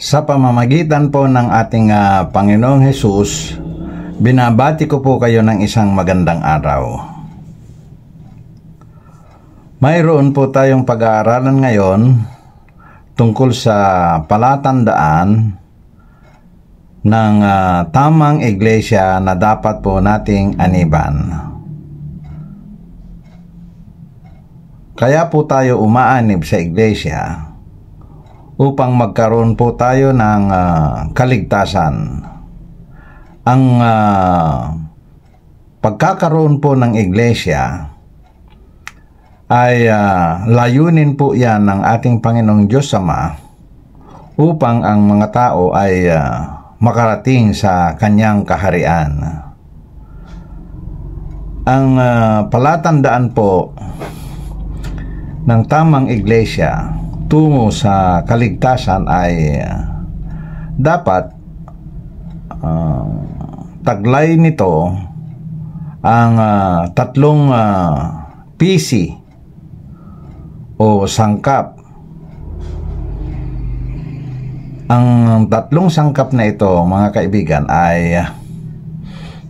Sa pamamagitan po ng ating Panginoong Hesus, binabati ko po kayo ng isang magandang araw. Mayroon po tayong pag-aaralan ngayon tungkol sa palatandaan ng tamang iglesia na dapat po nating aniban. Kaya po tayo umaanib sa iglesia upang magkaroon po tayo ng kaligtasan. Ang pagkakaroon po ng iglesia ay layunin po yan ng ating Panginoong Diyos Ama upang ang mga tao ay makarating sa kanyang kaharian. Ang palatandaan po ng tamang iglesia tungo sa kaligtasan ay dapat taglay nito ang tatlong PC o sangkap. Ang tatlong sangkap na ito, mga kaibigan, ay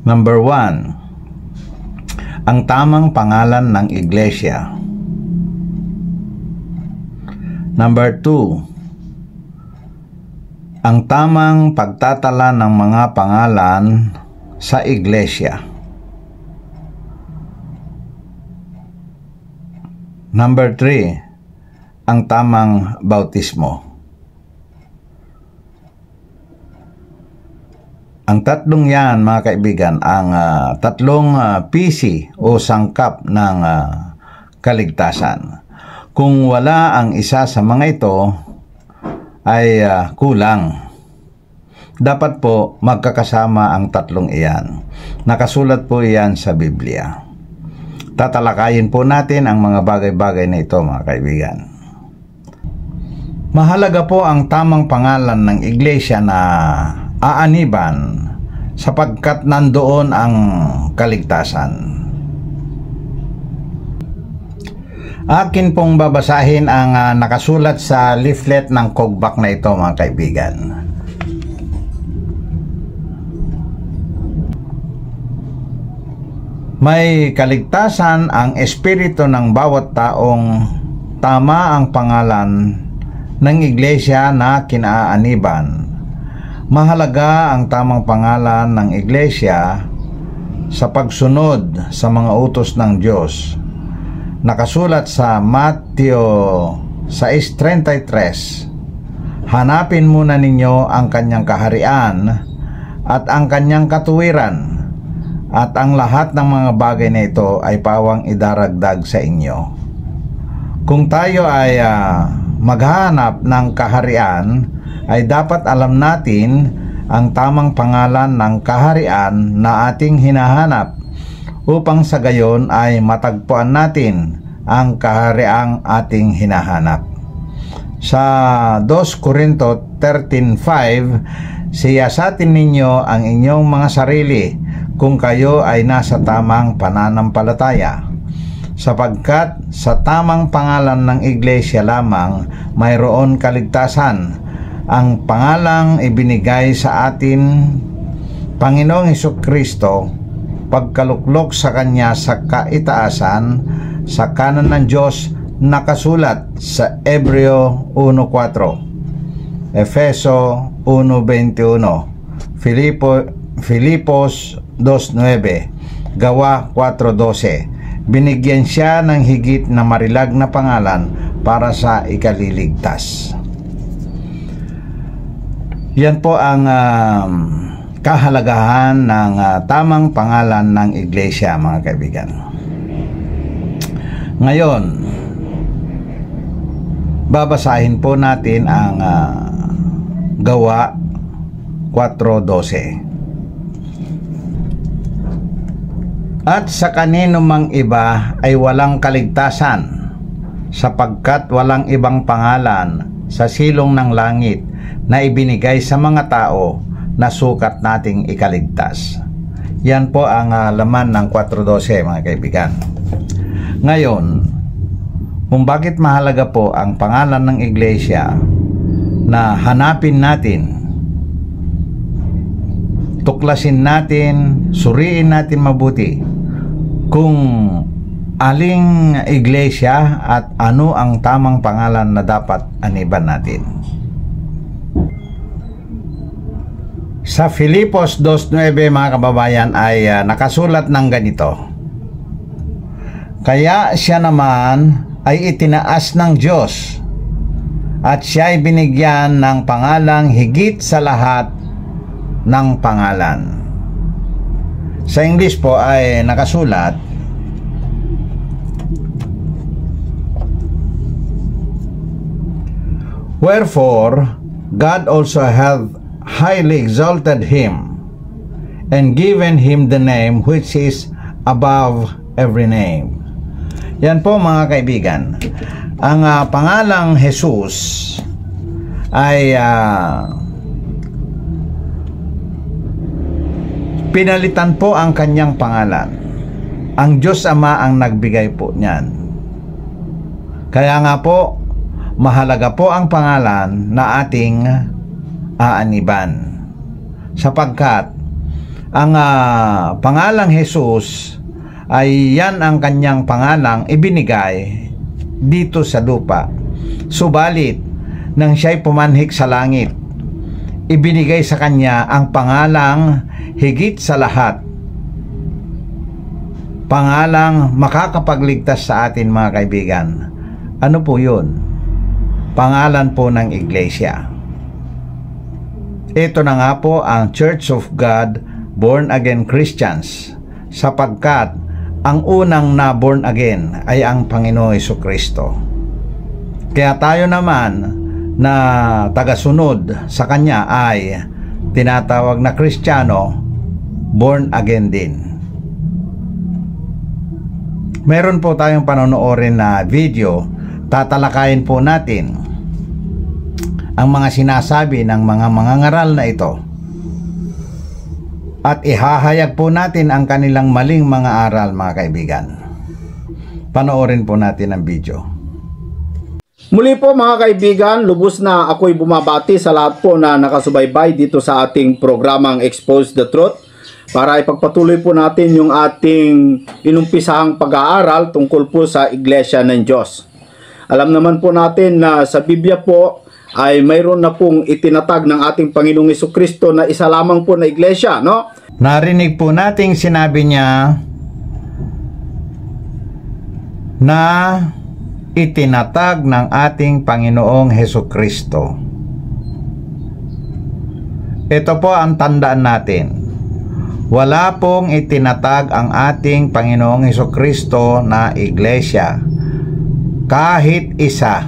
number 1, ang tamang pangalan ng iglesia. Number 2, ang tamang pagtatala ng mga pangalan sa iglesia. Number 3, ang tamang bautismo. Ang tatlong yan, mga kaibigan, ang tatlong PC o sangkap ng kaligtasan. Kung wala ang isa sa mga ito, ay kulang. Dapat po magkakasama ang tatlong iyan. Nakasulat po iyan sa Biblia. Tatalakayin po natin ang mga bagay-bagay na ito, mga kaibigan. Mahalaga po ang tamang pangalan ng iglesia na aaniban sapagkat nandoon ang kaligtasan. Akin pong babasahin ang nakasulat sa leaflet ng Kogbak na ito, mga kaibigan. May kaligtasan ang espiritu ng bawat taong tama ang pangalan ng iglesia na kinaaniban. Mahalaga ang tamang pangalan ng iglesia sa pagsunod sa mga utos ng Diyos. Nakasulat sa Mateo 6:33, hanapin muna ninyo ang kanyang kaharian at ang kanyang katuwiran, at ang lahat ng mga bagay na ito ay pawang idaragdag sa inyo. Kung tayo ay maghahanap ng kaharian, ay dapat alam natin ang tamang pangalan ng kaharian na ating hinahanap upang sa gayon ay matagpuan natin ang kahariang ating hinahanap. Sa 2 Corinto 13:5, siyasatin ninyo ang inyong mga sarili kung kayo ay nasa tamang pananampalataya, sapagkat sa tamang pangalan ng iglesia lamang mayroon kaligtasan, ang pangalang ibinigay sa atin Panginoong Hesukristo, pagkaluklok sa kanya sa kaitaasan, sa kanan ng Diyos, nakasulat sa Hebreo 1:4, Efeso 1:21, Filipos 2:9, Gawa 4:12. Binigyan siya ng higit na marilag na pangalan para sa ikaliligtas. Yan po ang kahalagahan ng tamang pangalan ng iglesia, mga kaibigan. Ngayon, babasahin po natin ang Gawa 4:12. At sa kanino mang iba ay walang kaligtasan, sapagkat walang ibang pangalan sa silong ng langit na ibinigay sa mga tao na sukat nating ikaligtas. Yan po ang laman ng 4:12, mga kaibigan. Ngayon, kung bakit mahalaga po ang pangalan ng iglesia na hanapin natin, tuklasin natin, suriin natin mabuti kung aling iglesia at ano ang tamang pangalan na dapat aniban natin. Sa Filipos 2:9 mga kababayan ay nakasulat ng ganito: kaya siya naman ay itinaas ng Diyos at siya ay binigyan ng pangalang higit sa lahat ng pangalan. Sa English po ay nakasulat, wherefore God also hath highly exalted him and given him the name which is above every name. Yan po mga kaibigan, ang pangalang Jesus ay pinalitan po ang kanyang pangalan. Ang Diyos Ama ang nagbigay po niyan. Kaya nga po, mahalaga po ang pangalan na ating aaniban. Sapagkat ang pangalang Jesus ay yan ang kanyang pangalang ibinigay dito sa lupa. Subalit, nang siya'y pumanhik sa langit, ibinigay sa kanya ang pangalang higit sa lahat, pangalang makakapagligtas sa atin mga kaibigan. Ano po yun? Pangalan po ng iglesia. Ito na nga po ang Church of God Born Again Christians, sapagkat ang unang na born again ay ang Panginoong Jesucristo. Kaya tayo naman na tagasunod sa Kanya ay tinatawag na Kristiyano, born again din. Meron po tayong panonoorin na video, tatalakayin po natin ang mga sinasabi ng mga mangangaral na ito at ihahayag po natin ang kanilang maling mga aral mga kaibigan. Panoorin po natin ang video. Muli po mga kaibigan, lubos na ako'y bumabati sa lahat po na nakasubaybay dito sa ating programang Expose the Truth para ipagpatuloy po natin yung ating inumpisahang pag-aaral tungkol po sa Iglesia ng Diyos. Alam naman po natin na sa Biblia po ay mayroon na pong itinatag ng ating Panginoong Jesucristo na isa lamang po na iglesia, no? Narinig po nating sinabi niya na itinatag ng ating Panginoong Jesucristo. Ito po ang tandaan natin. Wala pong itinatag ang ating Panginoong Jesucristo na iglesia. Kahit isa.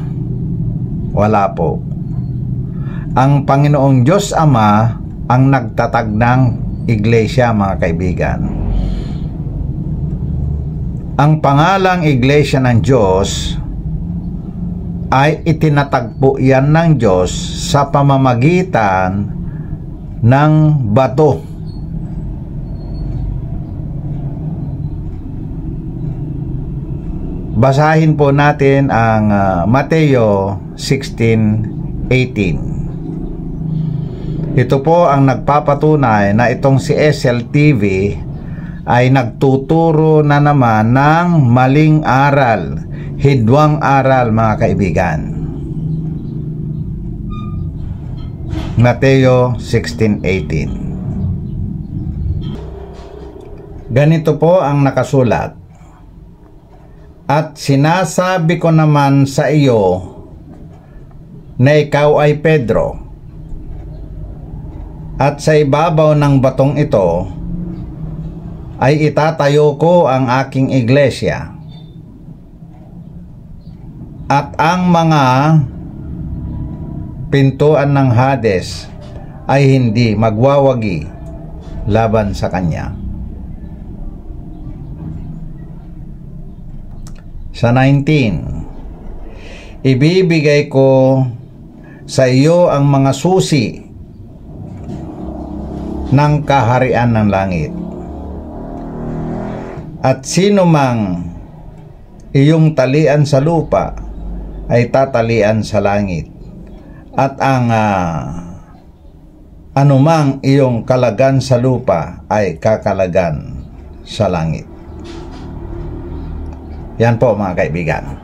Wala po. Ang Panginoong Diyos Ama ang nagtatag ng iglesia mga kaibigan. Ang pangalang iglesia ng Diyos ay itinatag po yan ng Diyos sa pamamagitan ng bato. Basahin po natin ang Mateo 16:18. Ito po ang nagpapatunay na itong si SLTV ay nagtuturo na naman ng maling aral, hidwang aral mga kaibigan. Mateo 16:18. Ganito po ang nakasulat. At sinasabi ko naman sa iyo na ikaw ay Pedro, at sa ibabaw ng batong ito ay itatayo ko ang aking iglesia, at ang mga pintuan ng Hades ay hindi magwawagi laban sa kanya. Sa 19, ibibigay ko sa iyo ang mga susi ng kaharian ng langit. At sino mang iyong talian sa lupa ay tatalian sa langit. at ang anumang iyong kalagan sa lupa ay kakalagan sa langit. Yan po mga kaibigan.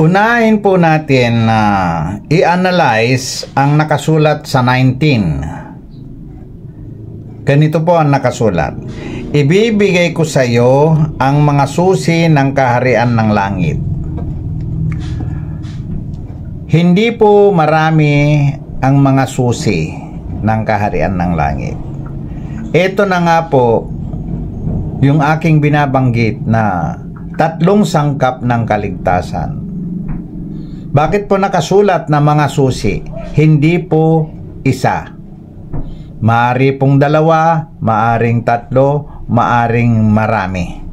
Unahin po natin na i-analyze ang nakasulat sa 19. Ganito po ang nakasulat. Ibibigay ko sa iyo ang mga susi ng kaharian ng langit. Hindi po marami ang mga susi ng kaharian ng langit. Ito na nga po yung aking binabanggit na 3 sangkap ng kaligtasan. Bakit po nakasulat na mga susi? Hindi po isa. Maari pong 2, maaring 3, maaring marami.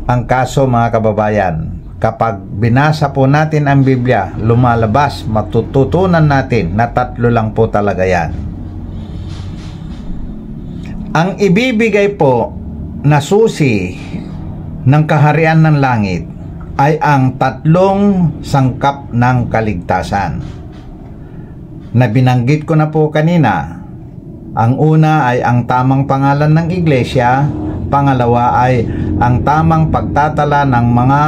Ang kaso mga kababayan, kapag binasa po natin ang Biblia, lumalabas, matututunan natin na 3 lang po talaga yan. Ang ibibigay po na susi ng kaharian ng langit ay ang 3 sangkap ng kaligtasan na binanggit ko na po kanina. Ang una ay ang tamang pangalan ng iglesia, pangalawa ay ang tamang pagtatala ng mga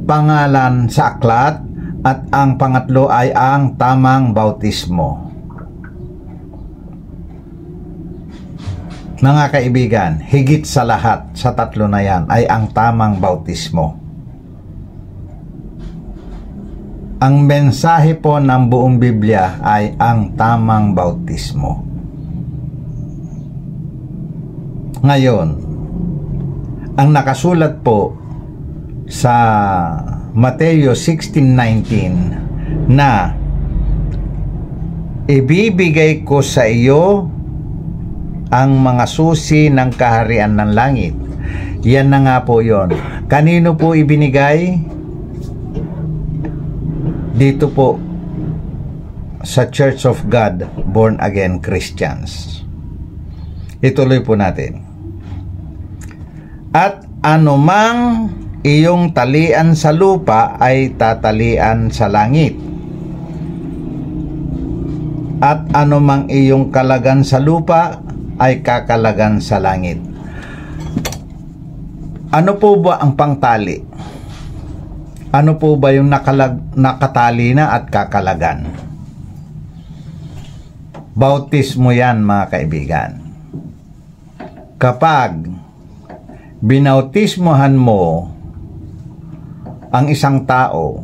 pangalan sa aklat, at ang pangatlo ay ang tamang bautismo. Mga kaibigan, higit sa lahat sa 3 na yan ay ang tamang bautismo. Ang mensahe po ng buong Biblia ay ang tamang bautismo. Ngayon, ang nakasulat po sa Mateo 16:19 na ibibigay ko sa iyo ang mga susi ng kaharian ng langit. Yan na nga po yon. Kanino po ibinigay? Dito po sa Church of God Born Again Christians. Ituloy po natin. At anumang iyong talian sa lupa ay tatalian sa langit. At anumang iyong kalagan sa lupa ay kakalagan sa langit. Ano po ba ang pangtali? Ano po ba yung nakatali na at kakalagan? Bautismo yan mga kaibigan. Kapag binautismohan mo ang isang tao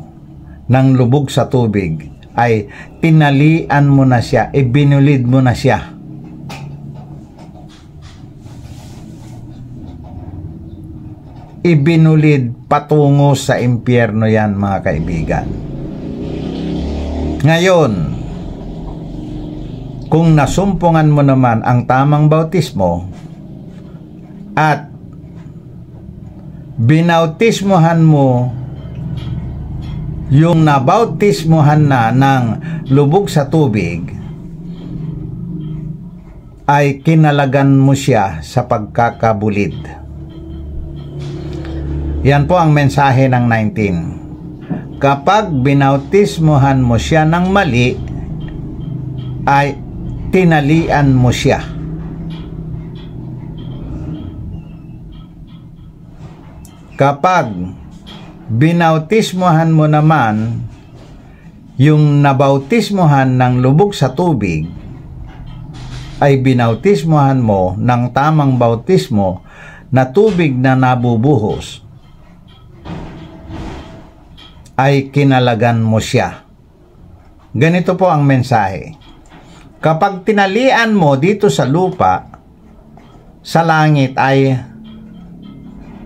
ng lubog sa tubig, ay tinalian mo na siya, ibinulid mo na siya. Ibinulid patungo sa impyerno yan mga kaibigan. Ngayon, kung nasumpungan mo naman ang tamang bautismo at binautismohan mo yung nabautismohan na ng lubog sa tubig, ay kinalagan mo siya sa pagkakabulid. Yan po ang mensahe ng 19. Kapag binautismohan mo siya ng mali, ay tinalian mo siya. Kapag binautismohan mo naman yung nabautismohan ng lubog sa tubig, ay binautismohan mo ng tamang bautismo na tubig na nabubuhos, ay kinalagan mo siya. Ganito po ang mensahe. Kapag tinalian mo dito sa lupa, sa langit ay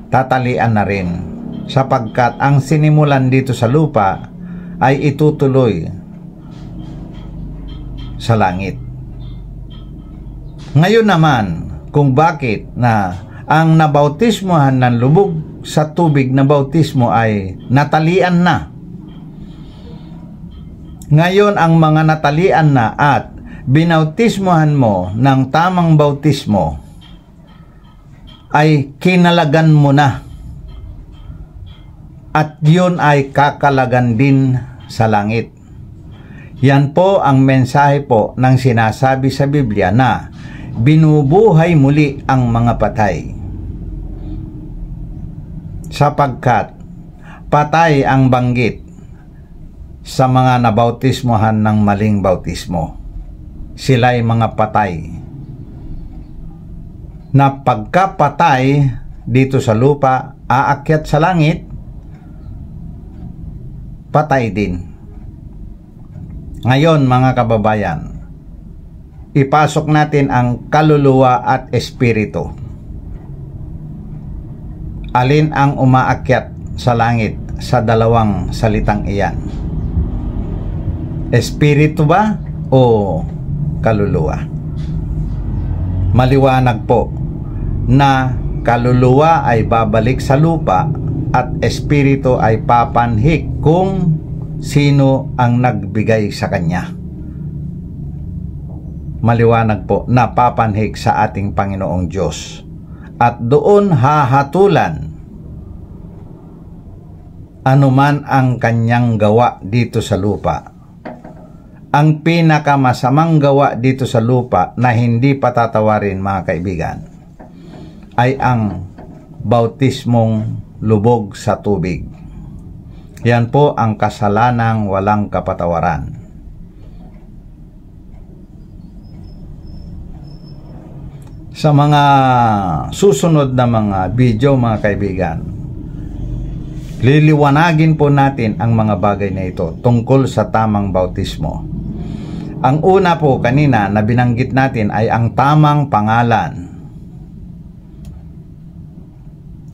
tatalian na rin, sapagkat ang sinimulan dito sa lupa ay itutuloy sa langit. Ngayon naman, kung bakit na ang nabautismohan ng lubog sa tubig na bautismo ay natalian na. Ngayon ang mga natalian na at binautismohan mo ng tamang bautismo ay kinalagan mo na. At yun ay kakalagan din sa langit. Yan po ang mensahe po ng sinasabi sa Biblia na binubuhay muli ang mga patay. Sapagkat patay ang banggit sa mga nabautismohan ng maling bautismo. Sila'y mga patay. Na pagkapatay dito sa lupa, aakyat sa langit, patay din. Ngayon mga kababayan, ipasok natin ang kaluluwa at espiritu. Alin ang umaakyat sa langit sa dalawang salitang iyan? Espiritu ba o kaluluwa? Maliwanag po na kaluluwa ay babalik sa lupa at espiritu ay papanhik kung sino ang nagbigay sa kanya. Maliwanag po na papanhik sa ating Panginoong Diyos. At doon hahatulan anuman ang kanyang gawa dito sa lupa. Ang pinakamasamang gawa dito sa lupa na hindi patatawarin mga kaibigan ay ang bautismong lubog sa tubig. Yan po ang kasalanang walang kapatawaran. Sa mga susunod na mga video mga kaibigan, liliwanagin po natin ang mga bagay na ito tungkol sa tamang bautismo. Ang una po kanina na binanggit natin ay ang tamang pangalan.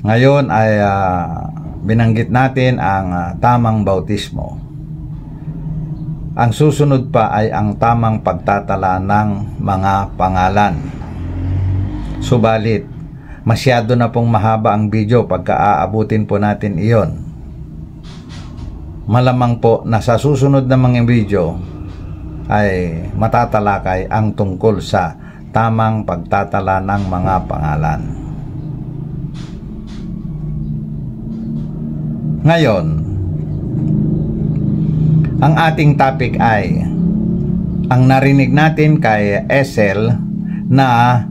Ngayon ay binanggit natin ang tamang bautismo. Ang susunod pa ay ang tamang pagtatala ng mga pangalan. Subalit, masyado na pong mahaba ang video pagka-aabutin po natin iyon. Malamang po na sa susunod na mga video ay matatalakay ang tungkol sa tamang pagtatala ng mga pangalan. Ngayon, ang ating topic ay ang narinig natin kay Esel na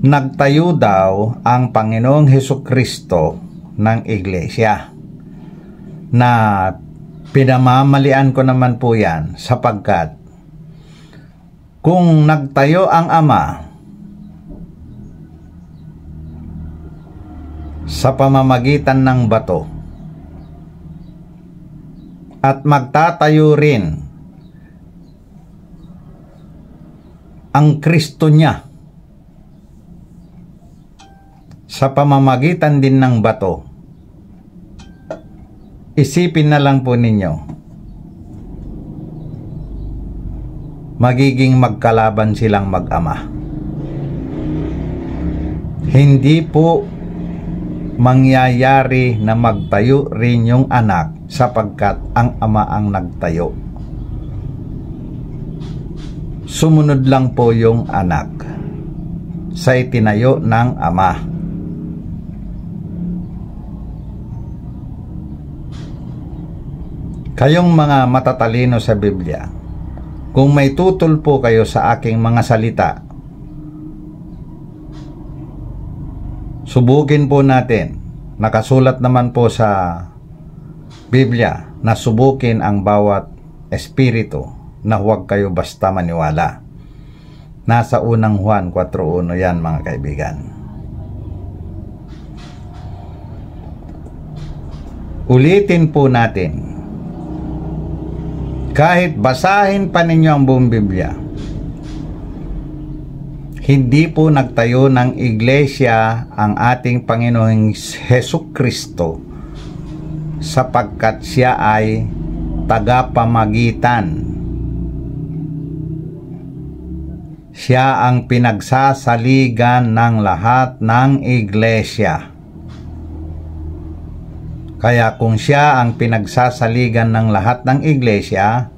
nagtayo daw ang Panginoong Hesukristo ng iglesia. Na pinamamalian ko naman po yan sapagkat kung nagtayo ang Ama sa pamamagitan ng bato at magtatayo rin ang Kristo niya sa pamamagitan din ng bato, isipin na lang po ninyo, magiging magkalaban silang mag-ama. Hindi po mangyayari na magtayo rin yung anak sapagkat ang ama ang nagtayo. Sumunod lang po yung anak sa itinayo ng ama. Kayong mga matatalino sa Biblia, kung may tutol po kayo sa aking mga salita, subukin po natin. Nakasulat naman po sa Biblia na subukin ang bawat espiritu na huwag kayo basta maniwala. Nasa unang Juan 4:1 yan mga kaibigan. Ulitin po natin. Kahit basahin pa ninyo ang buong Biblia, hindi po nagtayo ng iglesia ang ating Panginoong Hesukristo sapagkat siya ay tagapamagitan. Siya ang pinagsasaligan ng lahat ng iglesia. Kaya kung siya ang pinagsasaligan ng lahat ng iglesia,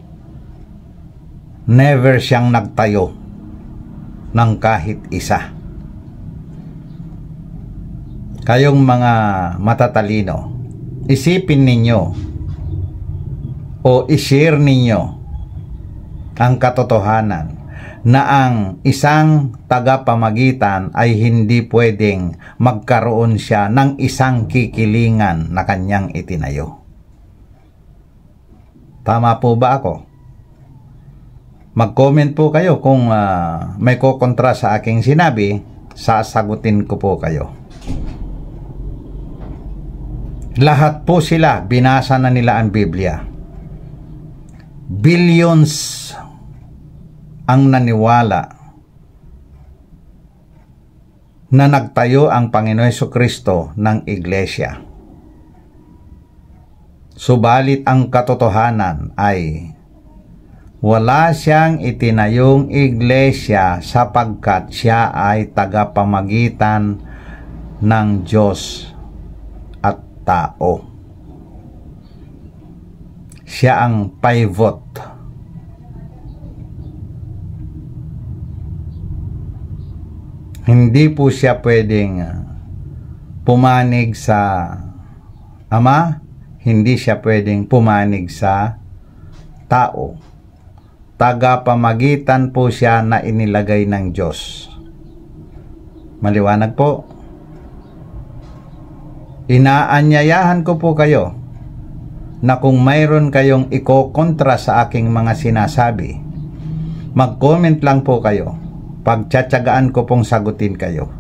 never siyang nagtayo ng kahit isa. kayong mga matatalino, isipin ninyo o i-share ninyo ang katotohanan na ang isang tagapamagitan ay hindi pwedeng magkaroon siya ng isang kikilingan na kanyang itinayo. Tama po ba ako? Mag-comment po kayo kung may kukontra sa aking sinabi, sasagutin ko po kayo. Lahat po sila, binasa na nila ang Biblia. Billions ang naniwala na nagtayo ang Panginoon Hesukristo ng iglesia. Subalit ang katotohanan ay wala siyang itinayong iglesia sapagkat siya ay tagapamagitan ng Diyos at tao. Siya ang pivot. Hindi po siya pwedeng pumanig sa Ama, hindi siya pwedeng pumanig sa tao. Tagapamagitan po siya na inilagay ng Diyos. Maliwanag po. Inaanyayahan ko po kayo na kung mayroon kayong iko-kontra sa aking mga sinasabi, mag-comment lang po kayo. Pagtsatsagaan ko pong sagutin kayo.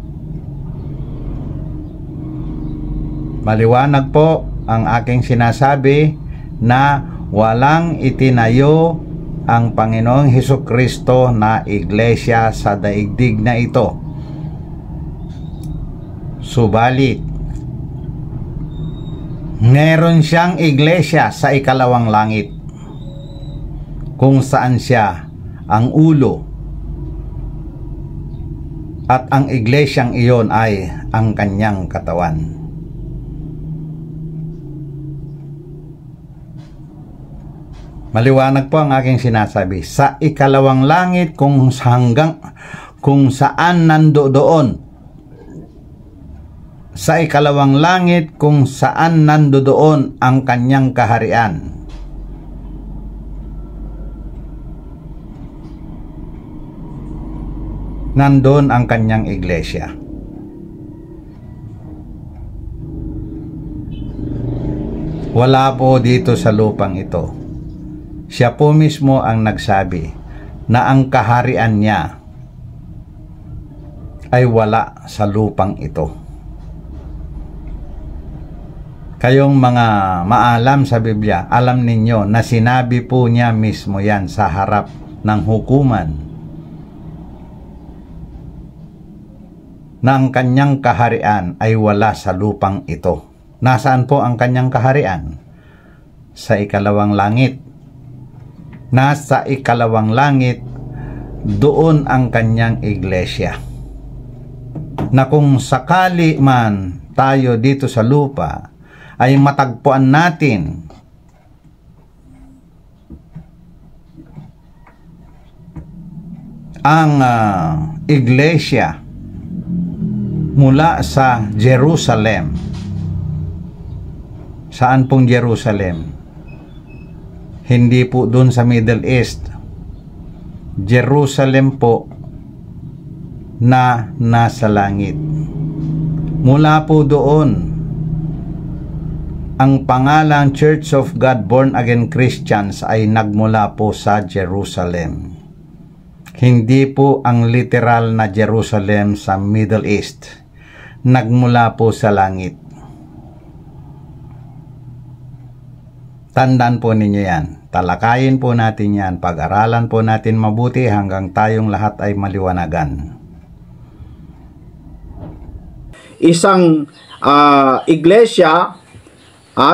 Maliwanag po ang aking sinasabi na walang itinayo ang Panginoong Hesukristo na iglesia sa daigdig na ito. Subalit, meron siyang iglesia sa ikalawang langit kung saan siya ang ulo. At ang iglesyang iyon ay ang kanyang katawan. Maliwanag po ang aking sinasabi. Sa ikalawang langit kung saan nandoon. Sa ikalawang langit kung saan nandoon ang kanyang kaharian. Nandun ang kanyang iglesia. Wala po dito sa lupang ito. Siya po mismo ang nagsabi na ang kaharian niya ay wala sa lupang ito. Kayong mga maalam sa Biblia, alam ninyo na sinabi po niya mismo yan sa harap ng hukuman na ang kanyang kaharian ay wala sa lupang ito. Nasaan po ang kanyang kaharian? Sa ikalawang langit. Nasa ikalawang langit, doon ang kanyang iglesia. Na kung sakali man tayo dito sa lupa, ay matagpuan natin ang iglesia mula sa Jerusalem. Saan pong Jerusalem? Hindi po dun sa Middle East. Jerusalem po na nasa langit. Mula po doon, ang pangalang Church of God Born Again Christians ay nagmula po sa Jerusalem. Hindi po ang literal na Jerusalem sa Middle East. Nagmula po sa langit. Tandaan po ninyo yan. Talakayin po natin yan. Pag-aralan po natin mabuti hanggang tayong lahat ay maliwanagan. Isang iglesia,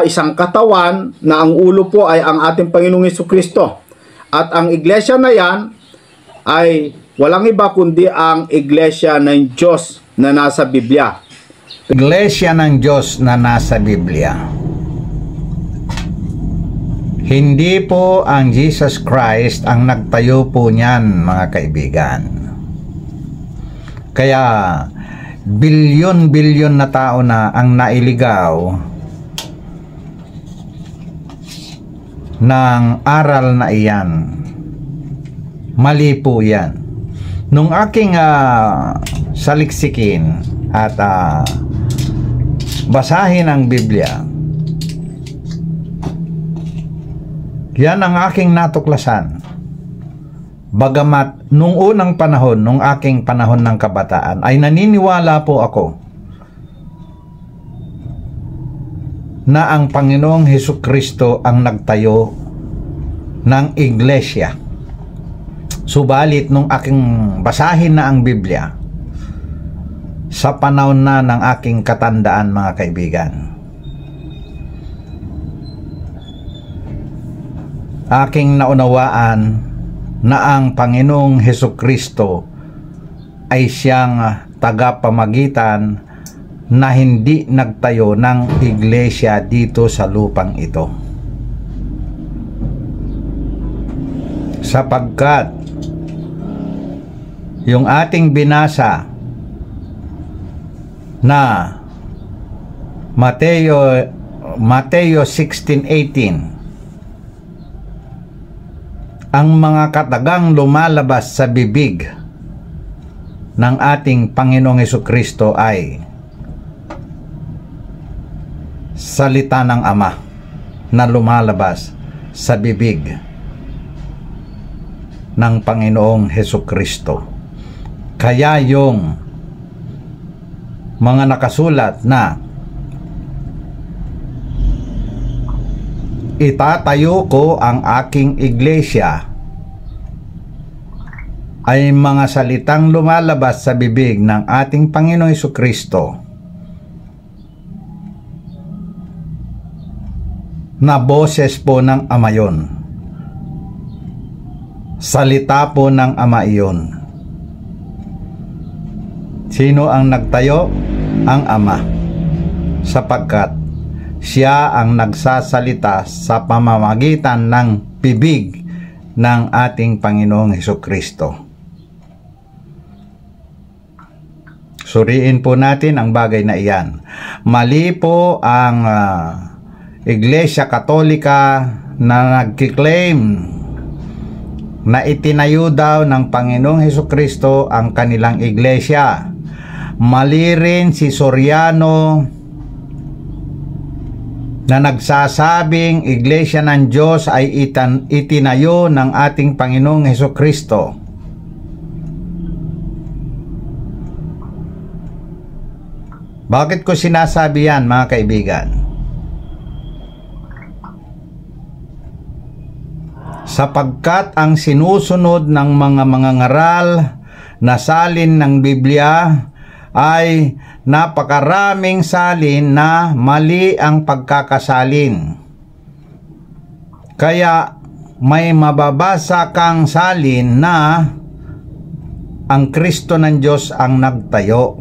isang katawan na ang ulo po ay ang ating Panginoong Hesukristo. At ang iglesia na yan ay walang iba kundi ang iglesia ng Diyos na nasa Biblia. Iglesia ng Diyos na nasa Biblia. Hindi po ang Jesus Christ ang nagtayo po niyan, mga kaibigan. Kaya bilyon-bilyon na tao na ang nailigaw ng aral na iyan. Mali po yan. Nung aking saliksikin at basahin ang Biblia, yan ang aking natuklasan. Bagamat nung unang panahon, nung aking panahon ng kabataan, ay naniniwala po ako na ang Panginoong Hesukristo ang nagtayo ng iglesia. Subalit nung aking basahin na ang Biblia, sa panahon na ng aking katandaan, mga kaibigan, aking naunawaan na ang Panginoong Hesukristo ay siyang tagapamagitan na hindi nagtayo ng iglesia dito sa lupang ito. Sapagkat yung ating binasa na Mateo 16:18, ang mga katagang lumalabas sa bibig ng ating Panginoong Hesukristo ay salita ng Ama na lumalabas sa bibig ng Panginoong Hesukristo. Kaya yung mga nakasulat na itatayo ko ang aking iglesia ay mga salitang lumalabas sa bibig ng ating Panginoong Hesukristo na boses po ng Ama yun. Salita po ng Ama iyon. Sino ang nagtayo? Ang Ama, sapagkat siya ang nagsasalita sa pamamagitan ng bibig ng ating Panginoong Hesukristo. Suriin po natin ang bagay na iyan. Mali po ang Iglesia Katolika na nagkiklaim na itinayo daw ng Panginoong Hesukristo ang kanilang iglesia. Mali rin si Soriano na nagsasabing iglesia ng Diyos ay itinayo ng ating Panginoong Hesukristo. Bakit ko sinasabi yan, mga kaibigan? Sapagkat ang sinusunod ng mga mangangaral na salin ng Biblia ay napakaraming salin na mali ang pagkakasalin. Kaya may mababasa kang salin na ang Kristo ng Diyos ang nagtayo.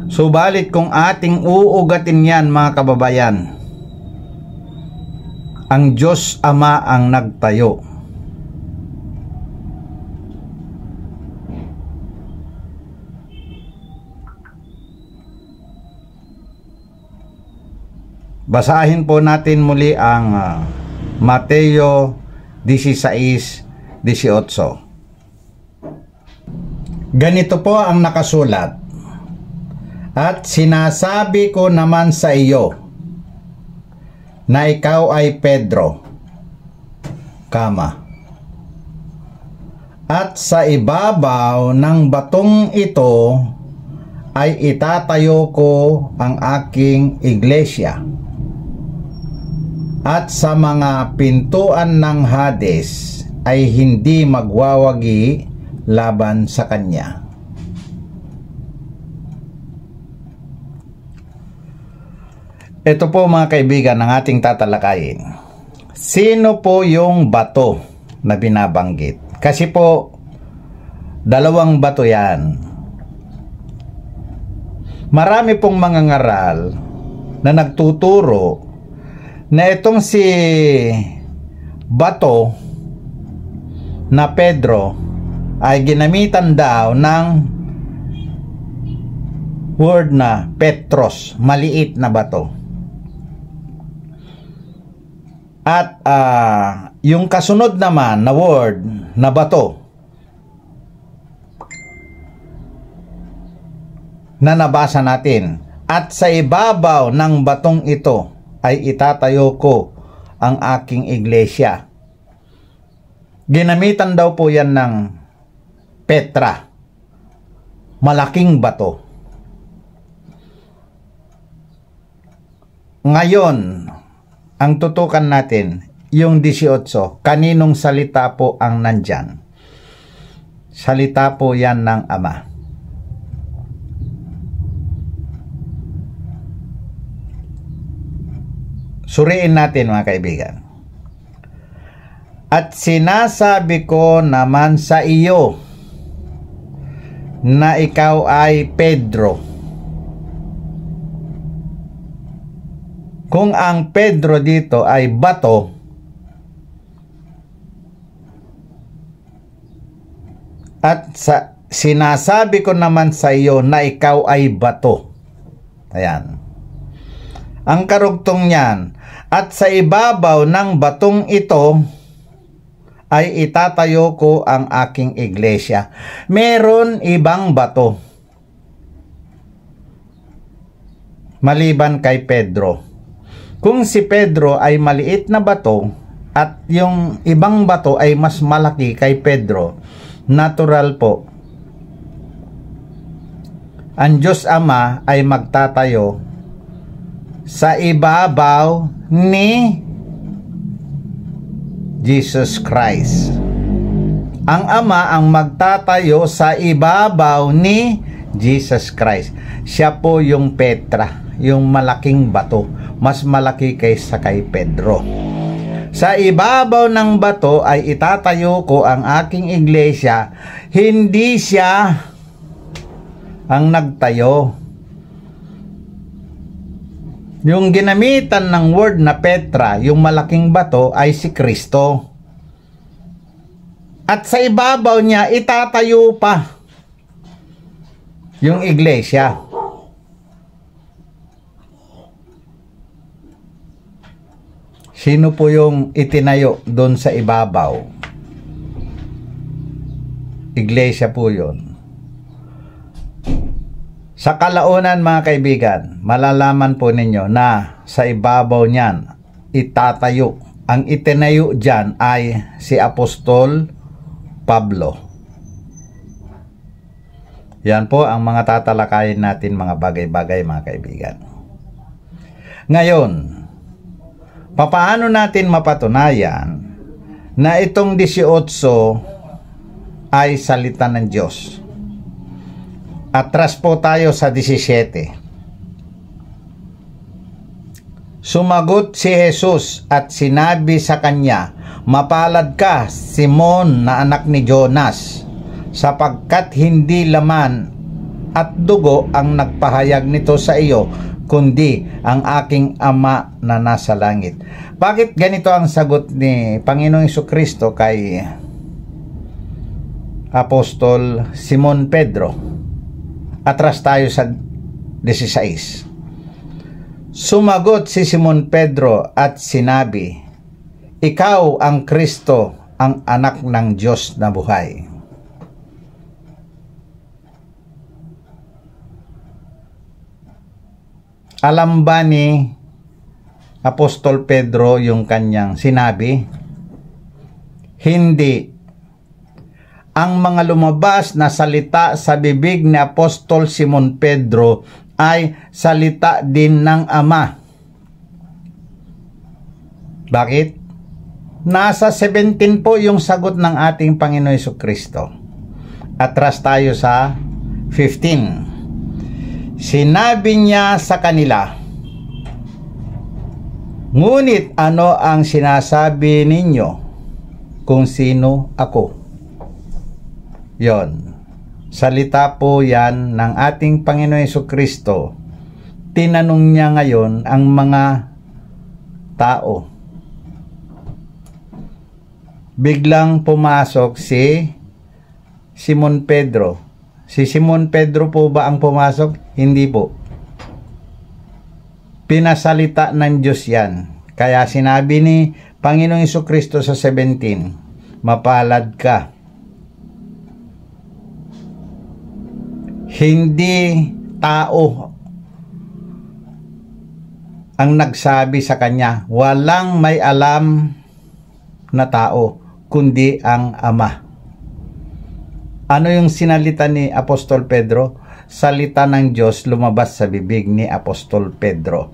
Subalit kung ating uugatin yan, mga kababayan, ang Diyos Ama ang nagtayo. Basahin po natin muli ang Mateo 16:18. Ganito po ang nakasulat. At sinasabi ko naman sa iyo na ikaw ay Pedro, at sa ibabaw ng batong ito ay itatayo ko ang aking iglesia, at sa mga pintuan ng Hades ay hindi magwawagi laban sa kanya. Ito po, mga kaibigan, ang ating tatalakayin. Sino po yung bato na binabanggit? Kasi po, dalawang bato yan. Marami pong mga ngaral na nagtuturo na itong si bato na Pedro ay ginamitan daw ng word na Petros, maliit na bato. At yung kasunod naman na word na bato na nabasa natin, at sa ibabaw ng batong ito ay itatayo ko ang aking iglesia. Ginamitan daw po yan ng Petra, malaking bato. Ngayon, ang tutukan natin, yung 18, kaninong salita po ang nandyan? Salita po yan ng Ama. Suriin natin mga kaibigan. At sinasabi ko naman sa iyo na ikaw ay Pedro. Kung ang Pedro dito ay bato, at sinasabi ko naman sa iyo na ikaw ay bato. Ayan. Ang karugtong niyan, at sa ibabaw ng batong ito ay itatayo ko ang aking iglesia. Meron ibang bato maliban kay Pedro. Kung si Pedro ay maliit na bato at yung ibang bato ay mas malaki kay Pedro, natural po, ang Diyos Ama ay magtatayo sa ibabaw ni Jesus Christ. Ang Ama ang magtatayo sa ibabaw ni Jesus Christ. Siya po yung Petra, yung malaking bato, mas malaki kaysa kay Pedro. Sa ibabaw ng bato ay itatayo ko ang aking iglesia. Hindi siya ang nagtayo. Yung ginamitan ng word na Petra, yung malaking bato, ay si Kristo. At sa ibabaw niya, itatayo pa yung iglesia. Sino po yung itinayo doon sa ibabaw? Iglesia po yun. Sa kalaunan mga kaibigan, malalaman po ninyo na sa ibabaw niyan itatayo. Ang itinayo dyan ay si Apostol Pablo. Yan po ang mga tatalakayin natin, mga bagay-bagay mga kaibigan. Ngayon, papaano natin mapatunayan na itong 18 ay salita ng Diyos? Atras po tayo sa 17. Sumagot si Jesus at sinabi sa kanya, mapalad ka, Simon na anak ni Jonas, sapagkat hindi laman at dugo ang nagpahayag nito sa iyo, kundi ang aking Ama na nasa langit. Bakit ganito ang sagot ni Panginoong Jesucristo kay Apostol Simon Pedro? Atras tayo sa 16. Sumagot si Simon Pedro at sinabi, ikaw ang Kristo, ang anak ng Diyos na buhay. Alam ba ni Apostol Pedro yung kanyang sinabi? Hindi. Ang mga lumabas na salita sa bibig ni Apostol Simon Pedro ay salita din ng Ama. Bakit? Nasa 17 po yung sagot ng ating Panginoon Jesucristo. Atras tayo sa 15. Sinabi niya sa kanila, ngunit ano ang sinasabi ninyo kung sino ako? Yon. Salita po yan ng ating Panginoon Jesucristo. Tinanong niya ngayon ang mga tao. Biglang pumasok si Simon Pedro. Si Simon Pedro po ba ang pumasok? Hindi po. Pinasalita ng Diyos yan. Kaya sinabi ni Panginoong Jesucristo sa 17, mapalad ka. Hindi tao ang nagsabi sa kanya, walang may alam na tao, kundi ang Ama. Ano yung sinalita ni Apostol Pedro? Salita ng Diyos lumabas sa bibig ni Apostol Pedro.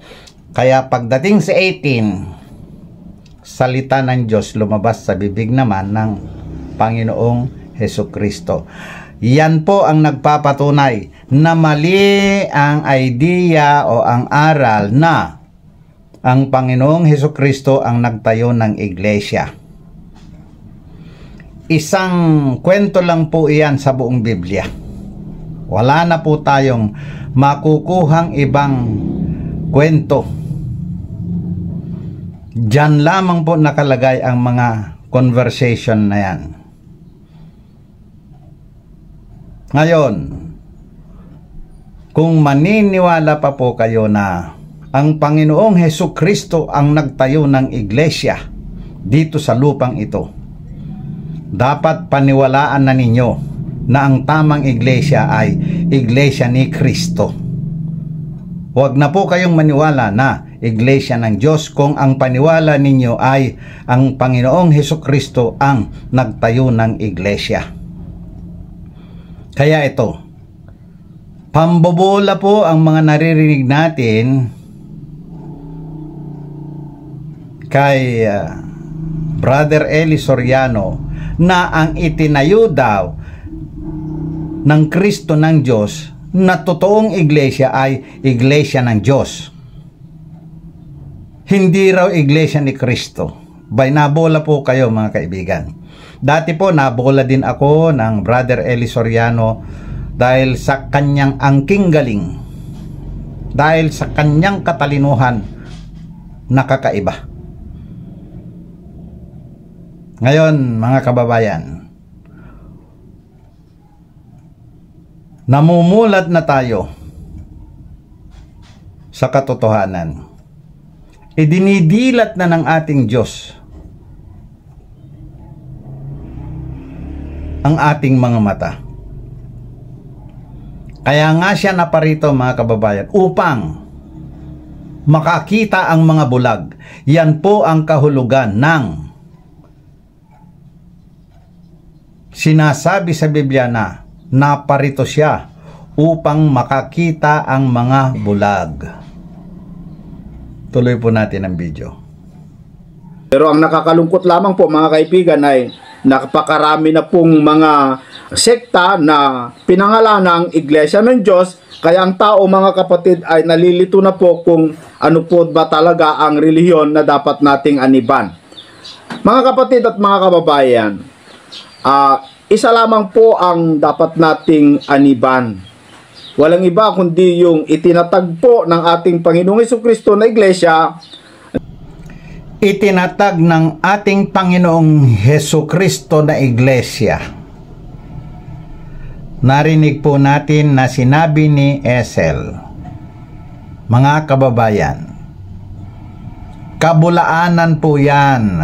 Kaya pagdating sa 18, salita ng Diyos lumabas sa bibig naman ng Panginoong Hesukristo. Yan po ang nagpapatunay na mali ang idea o ang aral na ang Panginoong Hesukristo ang nagtayo ng iglesia. Isang kwento lang po iyan sa buong Biblia. Wala na po tayong makukuhang ibang kwento. Diyan lamang po nakalagay ang mga conversation na yan. Ngayon, kung maniniwala pa po kayo na ang Panginoong Hesukristo ang nagtayo ng iglesia dito sa lupang ito, dapat paniwalaan na ninyo na ang tamang iglesia ay iglesia ni Kristo. Huwag na po kayong maniwala na iglesia ng Diyos kung ang paniwala ninyo ay ang Panginoong Hesukristo ang nagtayo ng iglesia. Kaya ito, pambobola po ang mga naririnig natin kay Brother Eli Soriano na ang itinayo daw ng Kristo ng Diyos na totoong iglesia ay iglesia ng Diyos. Hindi raw iglesia ni Kristo. Bay, nabola po kayo mga kaibigan. Dati po nabola din ako ng Brother Eli Soriano dahil sa kanyang angking galing, dahil sa kanyang katalinuhan na kakaiba. Ngayon mga kababayan, namumulat na tayo sa katotohanan. Idinidilat na ng ating Diyos ang ating mga mata. Kaya nga siya naparito mga kababayan upang makakita ang mga bulag. Yan po ang kahulugan ng sinasabi sa Biblia na naparito siya upang makakita ang mga bulag. Tuloy po natin ang video. Pero ang nakakalungkot lamang po mga kaibigan ay napakarami na pong mga sekta na pinangalan ng Iglesia ng Diyos. Kaya ang tao mga kapatid ay nalilito na po kung ano po ba talaga ang relihiyon na dapat nating aniban. Mga kapatid at mga kababayan, isa lamang po ang dapat nating aniban. Walang iba kundi yung itinatag po ng ating Panginoong Hesukristo na iglesia. Itinatag ng ating Panginoong Hesukristo na iglesia. Narinig po natin na sinabi ni Esel, mga kababayan, kabulaanan po yan.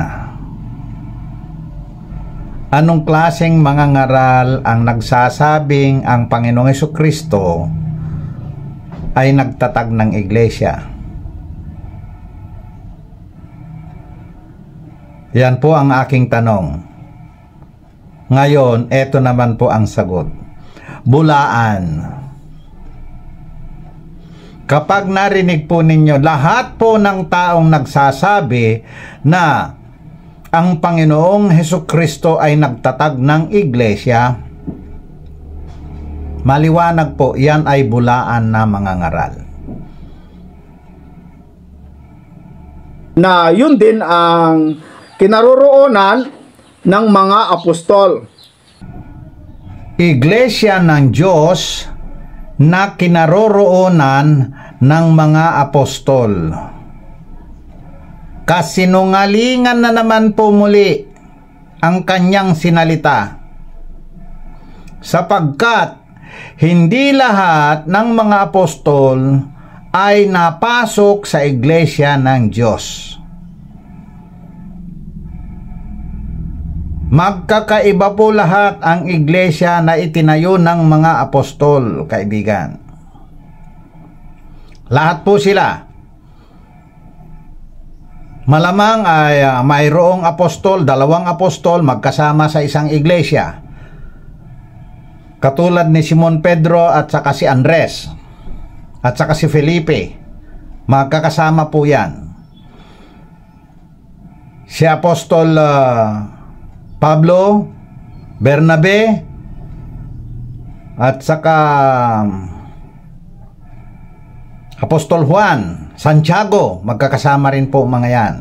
Anong klaseng mga ngaral ang nagsasabing ang Panginoong Hesukristo ay nagtatag ng iglesia? Yan po ang aking tanong. Ngayon, eto naman po ang sagot. Bulaan. Kapag narinig po ninyo, lahat po ng taong nagsasabi na ang Panginoong Hesukristo ay nagtatag ng iglesia, maliwanag po, yan ay bulaan na mga ngaral. Na yun din ang kinaroroonan ng mga apostol. Iglesia ng Diyos na kinaroroonan ng mga apostol. Kasinungalingan na naman po muli ang kanyang sinalita, sapagkat hindi lahat ng mga apostol ay napasok sa iglesia ng Diyos. Magkakaiba po lahat ang iglesia na itinayo ng mga apostol, kaibigan. Lahat po sila. Malamang ay mayroong apostol, 2 apostol magkasama sa isang iglesia. Katulad ni Simon Pedro at saka si Andres at saka si Felipe. Magkakasama po yan. Si Apostol Pablo, Bernabe, at saka Apostol Juan, Santiago, magkakasama rin po mga yan.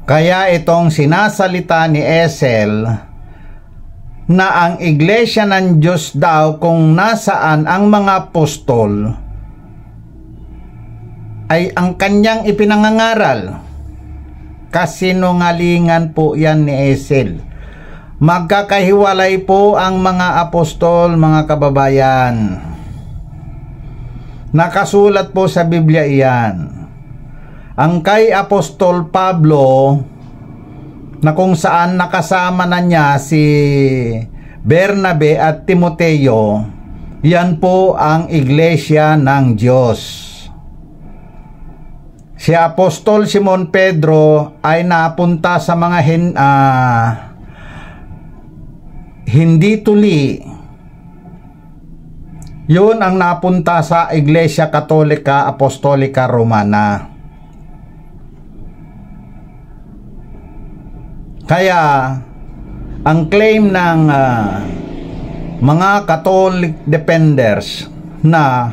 Kaya itong sinasalita ni Esel na ang iglesia ng Diyos daw kung nasaan ang mga apostol ay ang kanyang ipinangangaral. Kasinungalingan po yan ni Esel. Magkakahiwalay po ang mga apostol, mga kababayan. Nakasulat po sa Biblia iyan. Ang kay Apostol Pablo, na kung saan nakasama na niya si Bernabe at Timoteo, yan po ang iglesia ng Diyos. Si Apostol Simon Pedro ay napunta sa mga hindi tuli. Yun ang napunta sa Iglesia Katolika Apostolika Romana. Kaya ang claim ng mga Catholic defenders na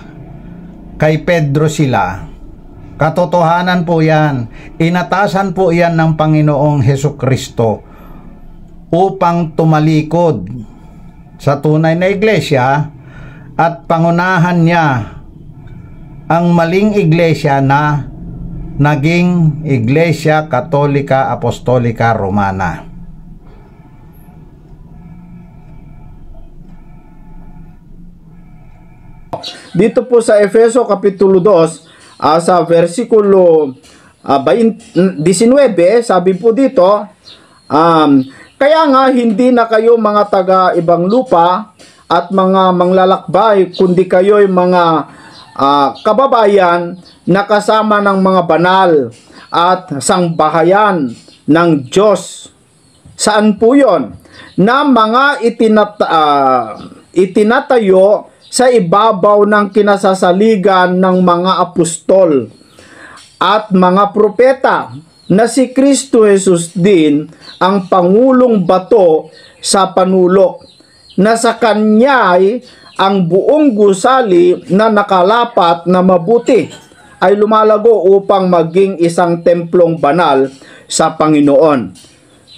kay Pedro sila, katotohanan po yan. Inatasan po yan ng Panginoong Hesukristo upang tumalikod sa tunay na iglesia at pangunahan niya ang maling iglesia na naging Iglesia Katolika Apostolika Romana. Dito po sa Efeso Kapitulo 2, sa versikulo 19, sabi po dito, kaya nga hindi na kayo mga taga-ibang lupa at mga manglalakbay, kundi kayo'y mga kababayan na kasama ng mga banal at sangbahayan ng Diyos. Saan po yon? Na mga itinatayo sa ibabaw ng kinasasaligan ng mga apostol at mga propeta, na si Kristo Jesus din ang pangulong bato sa panulok, na sa kanya'y ang buong gusali na nakalapat na mabuti ay lumalago upang maging isang templong banal sa Panginoon.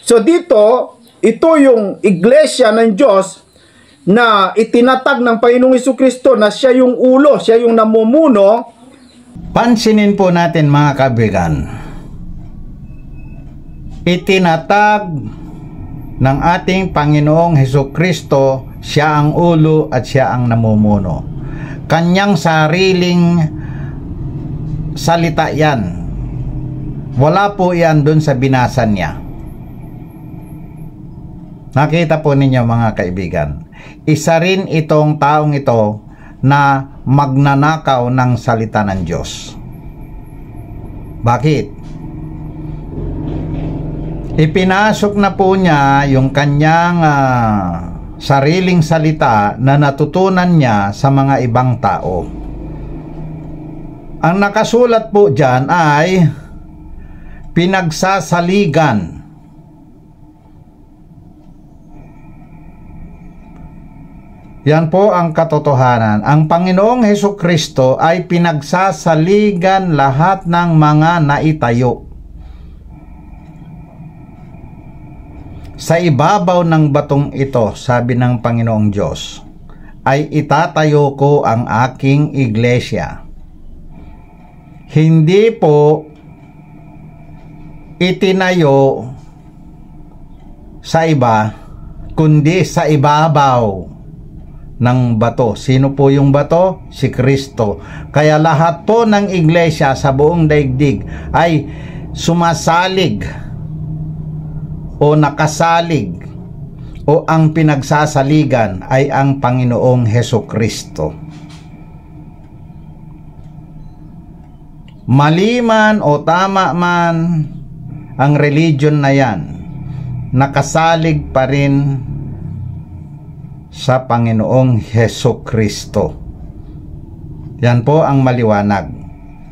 So dito, ito yung iglesia ng Diyos na itinatag ng Panginoong Hesukristo na siya yung ulo, siya yung namumuno. Pansinin po natin mga kaibigan, itinatag ng ating Panginoong Hesukristo, siya ang ulo at siya ang namumuno. Kanyang sariling salita yan. Wala po yan dun sa binasa niya. Nakita po ninyo mga kaibigan, isa rin itong taong ito na magnanakaw ng salita ng Diyos. Bakit? Ipinasok na po niya yung kanyang sariling salita na natutunan niya sa mga ibang tao. Ang nakasulat po dyan ay pinagsasaligan. Yan po ang katotohanan. Ang Panginoong Hesukristo ay pinagsasaligan lahat ng mga naitayo. Sa ibabaw ng batong ito, sabi ng Panginoong Diyos, ay itatayo ko ang aking iglesia. Hindi po itinayo sa iba, kundi sa ibabaw ng bato. Sino po yung bato? Si Kristo. Kaya lahat po ng iglesia sa buong daigdig ay sumasalig o nakasalig o ang pinagsasaligan ay ang Panginoong Hesukristo. Mali man o tama man ang religion na yan, nakasalig pa rin sa Panginoong Hesukristo. Yan po ang maliwanag.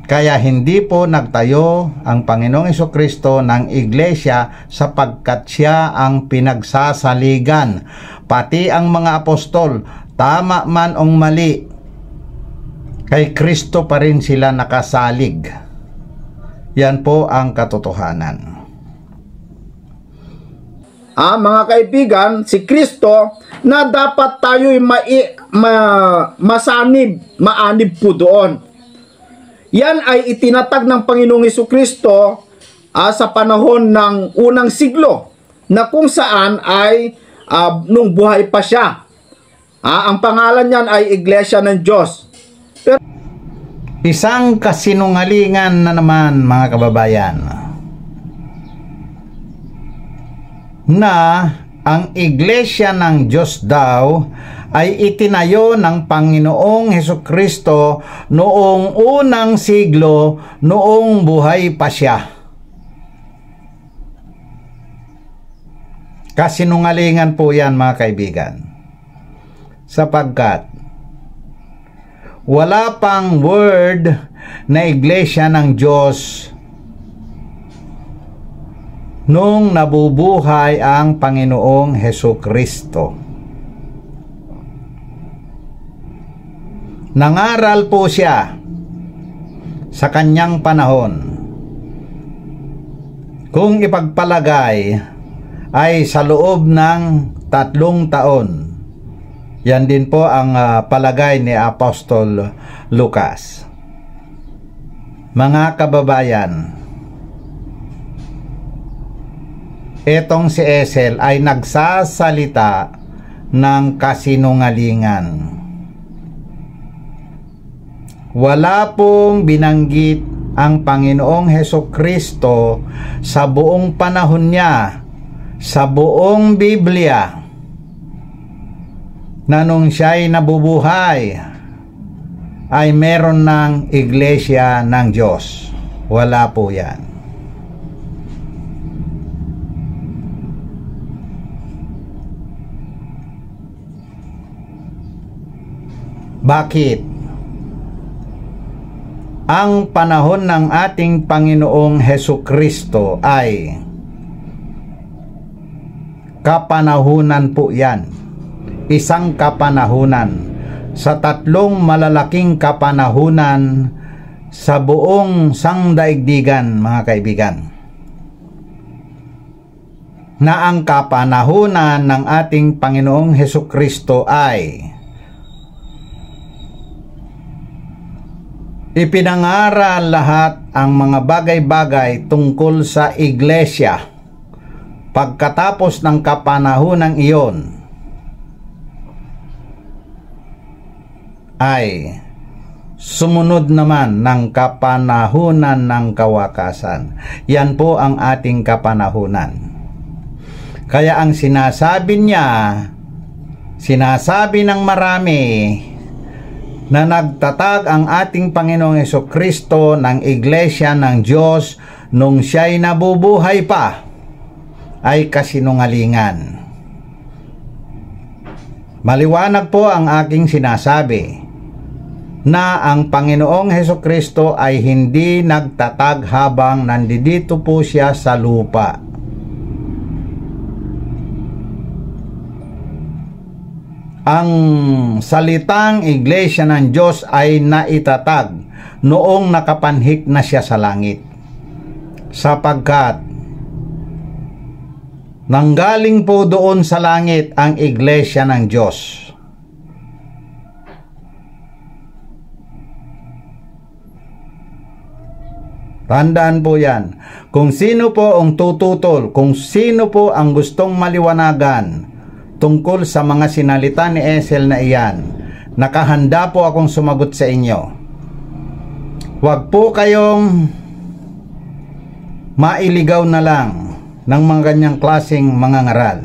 Kaya hindi po nagtayo ang Panginoong Hesukristo ng iglesia sapagkat siya ang pinagsasaligan. Pati ang mga apostol, tama man o mali, kay Kristo pa rin sila nakasalig. Yan po ang katotohanan. Mga kaibigan, si Kristo na dapat tayo'y maanib po doon. Yan ay itinatag ng Panginoong Hesukristo sa panahon ng unang siglo, na kung saan ay nung buhay pa siya. Ang pangalan niyan ay Iglesia ng Diyos. Isang kasinungalingan na naman, mga kababayan, na ang Iglesia ng Diyos daw ay itinayo ng Panginoong Hesukristo noong unang siglo, noong buhay pa siya. Kasinungalingan po yan, mga kaibigan, sapagkat wala pang word na Iglesia ng Diyos nung nabubuhay ang Panginoong Hesukristo. Nangaral po siya sa kanyang panahon. Kung ipagpalagay ay sa loob ng 3 taon. Yan din po ang palagay ni Apostol Lucas. Mga kababayan, etong si Esel ay nagsasalita ng kasinungalingan. Wala pong binanggit ang Panginoong Hesukristo sa buong panahon niya, sa buong Biblia, na nung siya'y nabubuhay ay meron ng Iglesia ng Diyos. Wala po yan. Bakit? Ang panahon ng ating Panginoong Hesukristo ay kapanahunan po yan. Isang kapanahunan sa 3 malalaking kapanahunan sa buong sangdaigdigan, mga kaibigan. Na ang kapanahunan ng ating Panginoong Hesukristo ay ipinangaral lahat ang mga bagay-bagay tungkol sa iglesia. Pagkatapos ng kapanahunang iyon ay sumunod naman ng kapanahunan ng kawakasan. Yan po ang ating kapanahunan. Kaya ang sinasabi niya, sinasabi ng marami, na nagtatag ang ating Panginoong Hesukristo ng Iglesia ng Diyos nung siya'y nabubuhay pa, ay kasinungalingan. Maliwanag po ang aking sinasabi na ang Panginoong Hesukristo ay hindi nagtatag habang nandito po siya sa lupa. Ang salitang Iglesia ng Diyos ay naitatag noong nakapanhik na siya sa langit, sapagkat nanggaling po doon sa langit ang Iglesia ng Diyos. Tandaan po yan. Kung sino po ang tututol, kung sino po ang gustong maliwanagan tungkol sa mga sinalita ni Ethel na iyan. Nakahanda po akong sumagot sa inyo. Huwag po kayong mailigaw na lang ng mga ganyang klaseng mga ngaral.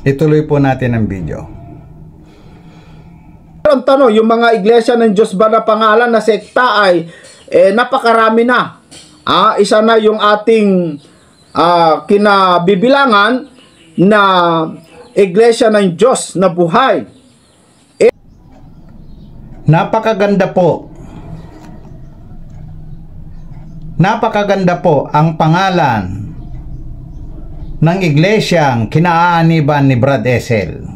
Ituloy po natin ang video. Ang tanong, yung mga iglesia ng Diyos ba na pangalan na sekta ay napakarami na. Isa na yung ating kinabibilangan na iglesia ng Diyos na buhay. Napakaganda po. Napakaganda po ang pangalan ng iglesyang kinaaaniban ni Brad Ethel.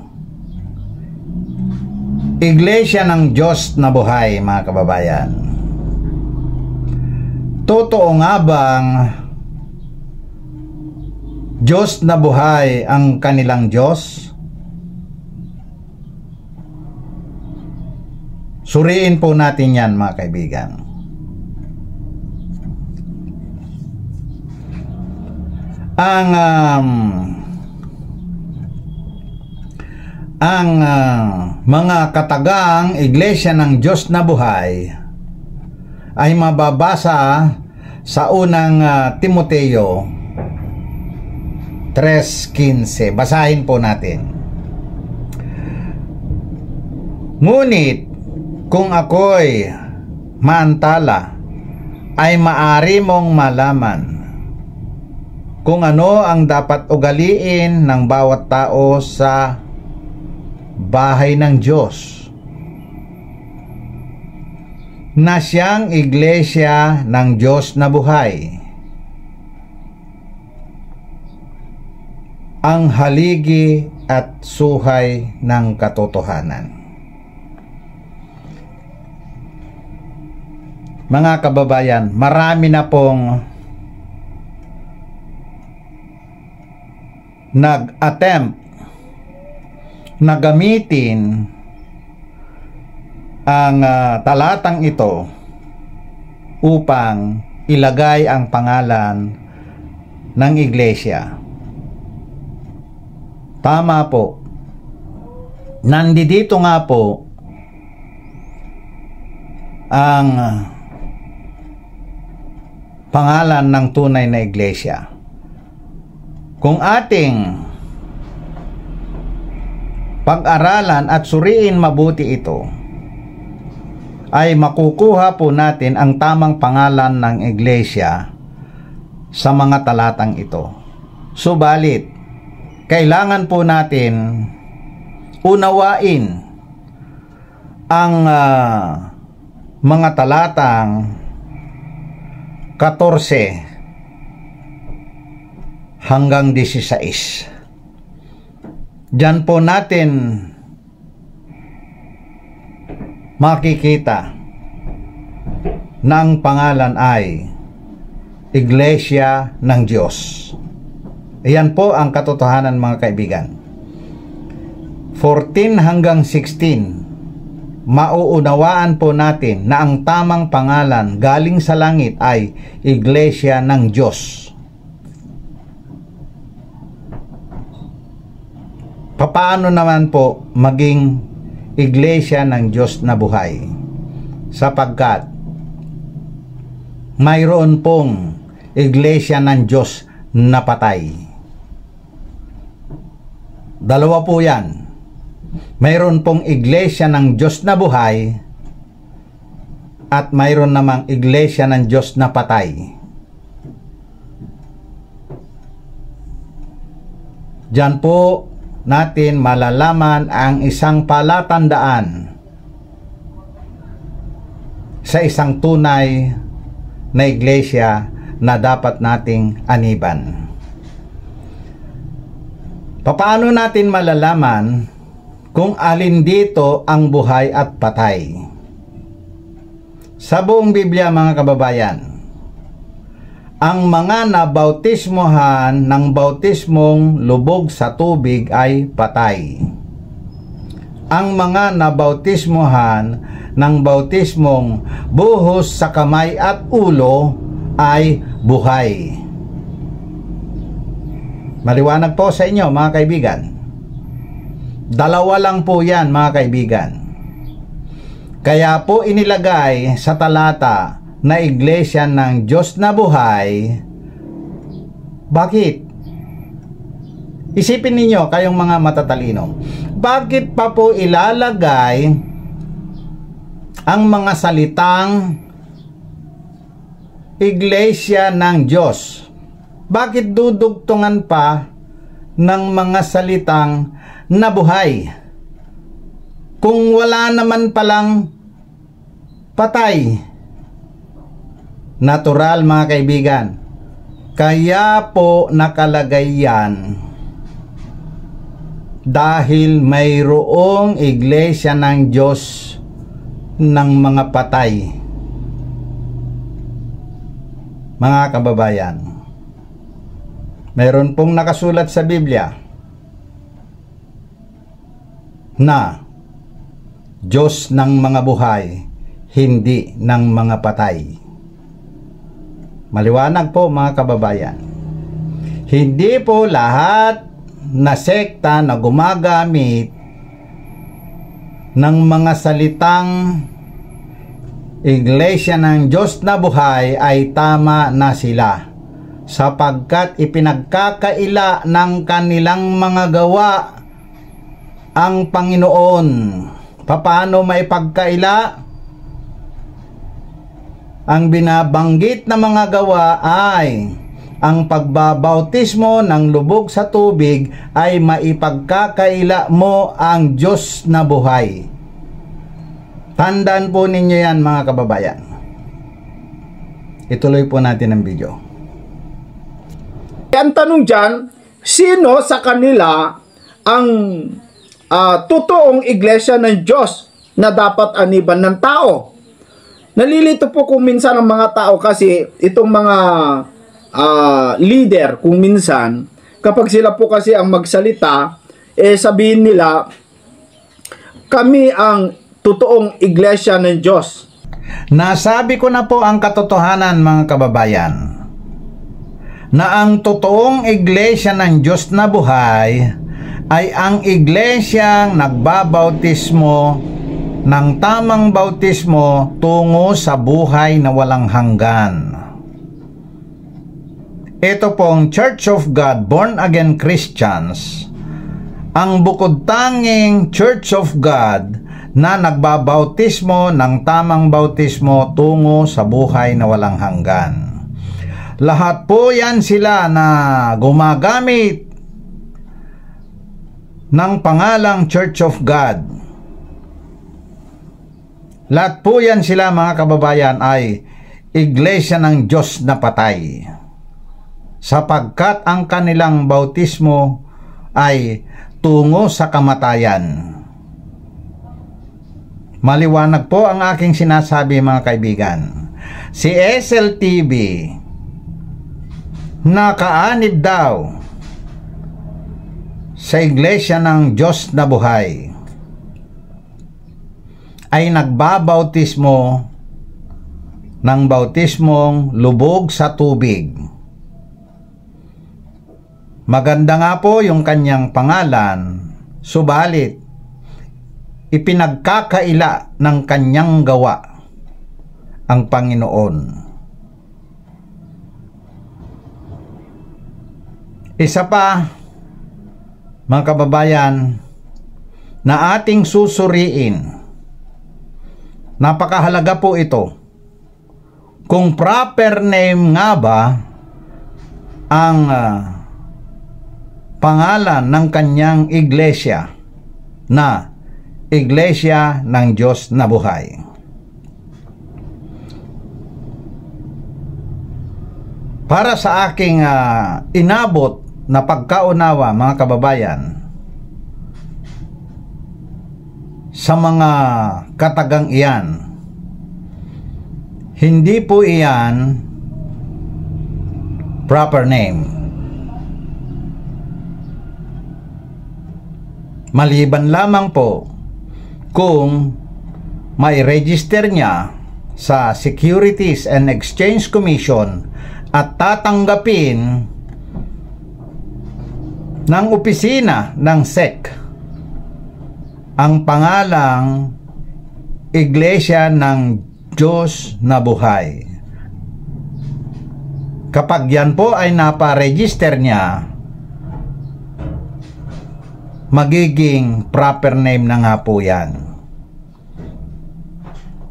Iglesia ng Diyos na buhay, mga kababayan. Totoo nga bang Diyos na buhay ang kanilang Diyos? Suriin po natin yan, mga kaibigan. Ang mga katagang iglesia ng Diyos na buhay ay mababasa sa unang Timoteo 3:15. Basahin po natin. Ngunit kung ako'y maantala, ay maari mong malaman kung ano ang dapat ugaliin ng bawat tao sa bahay ng Diyos, na siyang iglesia ng Diyos na buhay, ang haligi at suhay ng katotohanan. Mga kababayan, marami na pong nag-attempt na gamitin ang talatang ito upang ilagay ang pangalan ng iglesia. Tama po. Nandito nga po ang pangalan ng tunay na iglesia. Kung ating pag-aralan at suriin mabuti ito, ay makukuha po natin ang tamang pangalan ng iglesia sa mga talatang ito. Subalit, kailangan po natin unawain ang mga talatang 14 hanggang 16. Diyan po natin makikita na ang pangalan ay Iglesia ng Diyos. Iyan po ang katotohanan, mga kaibigan. 14 hanggang 16, mauunawaan po natin na ang tamang pangalan galing sa langit ay Iglesia ng Diyos. Paano naman po maging iglesia ng Diyos na buhay? Sapagkat mayroon pong iglesia ng Diyos na patay. Dalawa po yan. Mayroon pong iglesia ng Diyos na buhay at mayroon namang iglesia ng Diyos na patay. Diyan po natin malalaman ang isang palatandaan sa isang tunay na iglesia na dapat nating aniban. Paano natin malalaman kung alin dito ang buhay at patay? Sa buong Biblia, mga kababayan, ang mga nabautismohan ng bautismong lubog sa tubig ay patay. Ang mga nabautismohan ng bautismong buhos sa kamay at ulo ay buhay. Maliwanag po sa inyo mga kaibigan. Dalawa lang po yan mga kaibigan. Kaya po inilagay sa talata na iglesia ng Diyos na buhay. Bakit? Isipin ninyo kayong mga matatalino. Bakit pa po ilalagay ang mga salitang iglesia ng Diyos? Bakit dudugtungan pa ng mga salitang nabuhay kung wala naman palang patay? Natural mga kaibigan. Kaya po nakalagay yan dahil mayroong iglesia ng Diyos ng mga patay. Mga kababayan, mayroon pong nakasulat sa Biblia na Diyos ng mga buhay, hindi ng mga patay. Maliwanag po mga kababayan. Hindi po lahat na sekta na gumagamit ng mga salitang iglesia ng Diyos na buhay ay tama na sila, sapagkat ipinagkakaila ng kanilang mga gawa ang Panginoon. Paano maipagkaila? Ang binabanggit na mga gawa ay ang pagbabautismo ng lubog sa tubig ay maipagkakaila mo ang Diyos na buhay. Tandaan po ninyo yan mga kababayan. Ituloy po natin ang video. Ang tanong dyan, sino sa kanila ang totoong iglesia ng Diyos na dapat aniban ng tao? Nalilito po kung minsan ang mga tao kasi itong mga leader kung minsan kapag sila po kasi ang magsalita sabihin nila kami ang totoong iglesia ng Diyos. Nasabi ko na po ang katotohanan mga kababayan na ang totoong iglesia ng Diyos na buhay ay ang iglesyang nagbabautismo ng tamang bautismo tungo sa buhay na walang hanggan. Ito pong Church of God Born Again Christians, ang bukod tanging Church of God na nagbabautismo ng tamang bautismo tungo sa buhay na walang hanggan. Lahat po yan sila na gumagamit ng pangalang Church of God. Lahat po yan sila mga kababayan ay iglesia ng Diyos na patay, sapagkat ang kanilang bautismo ay tungo sa kamatayan. Maliwanag po ang aking sinasabi mga kaibigan. Si SLTV nakaanib daw sa iglesia ng Diyos na buhay ay nagbabautismo ng bautismong lubog sa tubig. Maganda nga po yung kanyang pangalan, subalit ipinagkakaila ng kanyang gawa ang Panginoon. Isa pa, mga kababayan, na ating susuriin. Napakahalaga po ito. Kung proper name nga ba ang pangalan ng kanyang iglesia na Iglesia ng Diyos na buhay. Para sa aking inabot na pagkaunawa mga kababayan, sa mga katagang iyan, hindi po iyan proper name. Maliban lamang po kung may register niya sa Securities and Exchange Commission at tatanggapin ng opisina ng SEC ang pangalang Iglesia ng Diyos na Buhay. Kapag yan po ay napa-register niya, magiging proper name na nga po yan.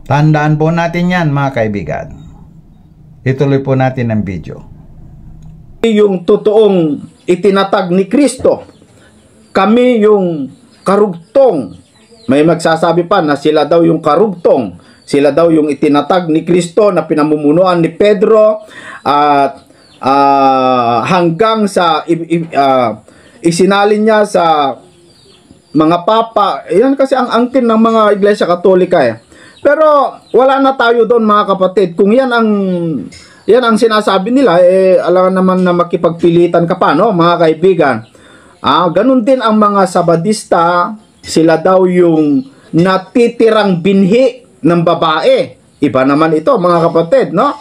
Tandaan po natin yan, mga kaibigan. Ituloy po natin ang video. Yung totoong itinatag ni Kristo, kami yung karugtong. May magsasabi pa na sila daw yung karugtong, sila daw yung itinatag ni Kristo na pinamumunuan ni Pedro at hanggang sa isinalin niya sa mga papa. Yan kasi ang angkin ng mga Iglesia Katolika eh. Pero wala na tayo doon, mga kapatid. Kung yan ang sinasabi nila, alam naman na makipagpilitan ka pa, no, mga kaibigan. Ganun din ang mga Sabadista, sila daw yung natitirang binhi ng babae. Iba naman ito, mga kapatid, no?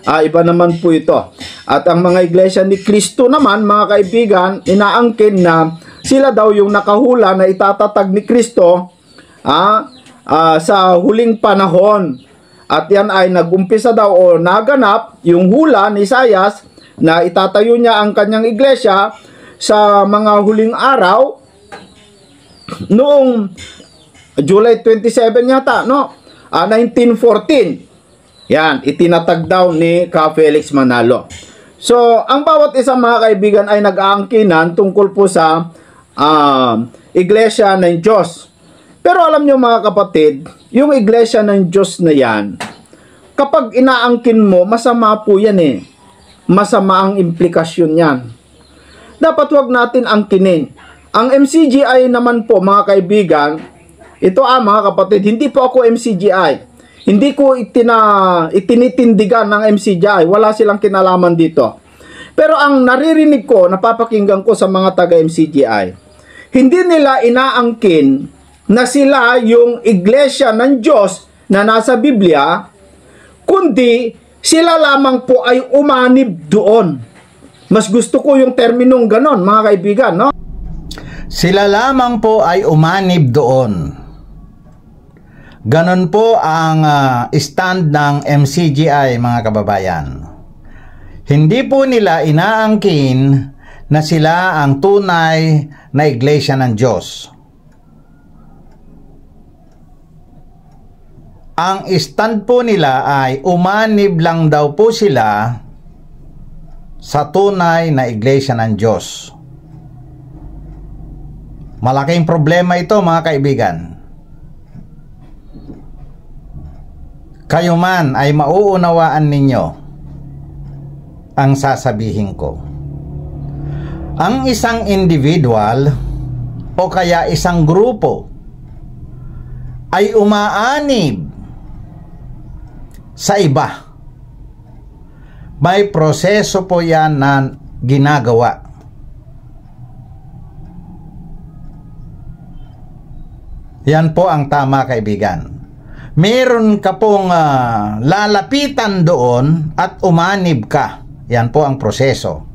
Iba naman po ito. At ang mga Iglesia ni Kristo naman, mga kaibigan, inaangkin na sila daw yung nakahula na itatatag ni Kristo sa huling panahon. At yan ay nagumpisa daw o naganap yung hula ni Isaias na itatayo niya ang kanyang iglesia sa mga huling araw noong July 27 yata, no? 1914. Yan, itinatag daw ni Ka Felix Manalo. So, ang bawat isang mga kaibigan ay nag-aangkinan tungkol po sa Iglesia ng Diyos. Pero alam nyo, mga kapatid, yung Iglesia ng Diyos na yan, kapag inaangkin mo, masama po yan eh. Masama ang implikasyon yan. Dapat wag natin angkinin. Ang MCGI naman po, mga kaibigan, ito mga kapatid, hindi po ako MCGI. Hindi ko itinitindigan ng MCGI. Wala silang kinalaman dito. Pero ang naririnig ko, napapakinggan ko sa mga taga-MCGI, hindi nila inaangkin na sila yung iglesia ng Diyos na nasa Biblia, kundi sila lamang po ay umanib doon. Mas gusto ko yung terminong ganon, mga kaibigan, no? Sila lamang po ay umanib doon. Ganon po ang stand ng MCGI, mga kababayan. Hindi po nila inaangkin na sila ang tunay na iglesia ng Diyos. Ang stand po nila ay umanib lang daw po sila sa tunay na iglesia ng Diyos. Malaking problema ito, mga kaibigan. Kayo man ay mauunawaan ninyo ang sasabihin ko. Ang isang individual o kaya isang grupo ay umaanib sa iba. May proseso po yan na ginagawa. Yan po ang tama, kaibigan. Meron ka pong lalapitan doon at umanib ka. Yan po ang proseso.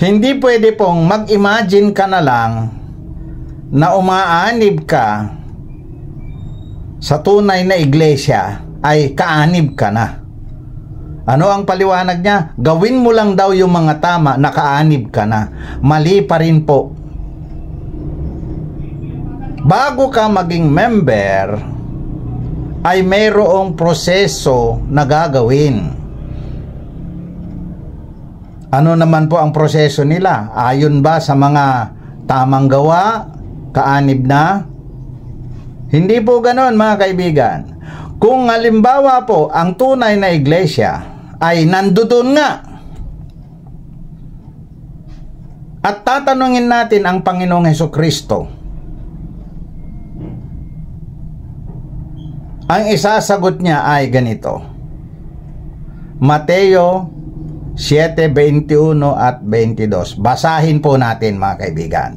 Hindi pwede pong mag-imagine ka na lang na umaanib ka sa tunay na iglesia ay kaanib ka na. Ano ang paliwanag niya? Gawin mo lang daw yung mga tama na kaanib ka na. Mali pa rin po. Bago ka maging member, ay mayroong proseso na gagawin. Ano naman po ang proseso nila? Ayon ba sa mga tamang gawa? Kaanib na? Hindi po ganon, mga kaibigan. Kung halimbawa po ang tunay na iglesia ay nandoon nga at tatanungin natin ang Panginoong Hesukristo, ang isasagot niya ay ganito. Mateo 7:21 at 22. Basahin po natin, mga kaibigan.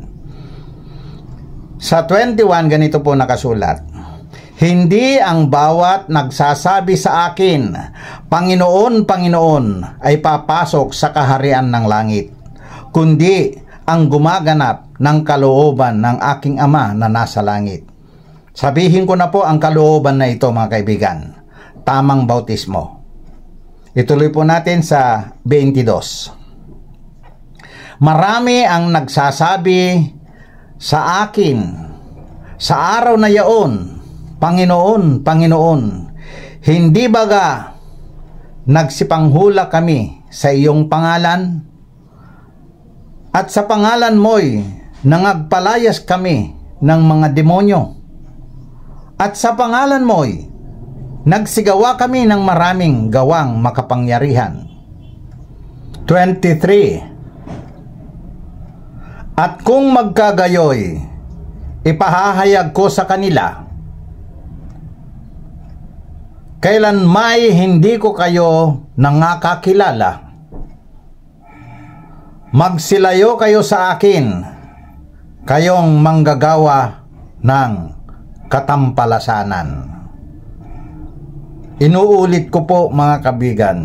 Sa 21, ganito po nakasulat. Hindi ang bawat nagsasabi sa akin, Panginoon, Panginoon, ay papasok sa kaharian ng langit, kundi ang gumaganap ng kalooban ng aking Ama na nasa langit. Sabihin ko na po ang kalooban na ito, mga kaibigan. Tamang bautismo. Ituloy po natin sa 22. Marami ang nagsasabi sa akin sa araw na yaon, Panginoon, Panginoon, hindi baga nagsipanghula kami sa iyong pangalan? At sa pangalan mo'y nangagpalayas kami ng mga demonyo? At sa pangalan mo'y nagsigawa kami ng maraming gawang makapangyarihan? 23. At kung magkagayoy, ipahahayag ko sa kanila, kailan may hindi ko kayo nangakakilala. Magsilayo kayo sa akin, kayong manggagawa ng katampalasanan. Inuulit ko po, mga kabigan,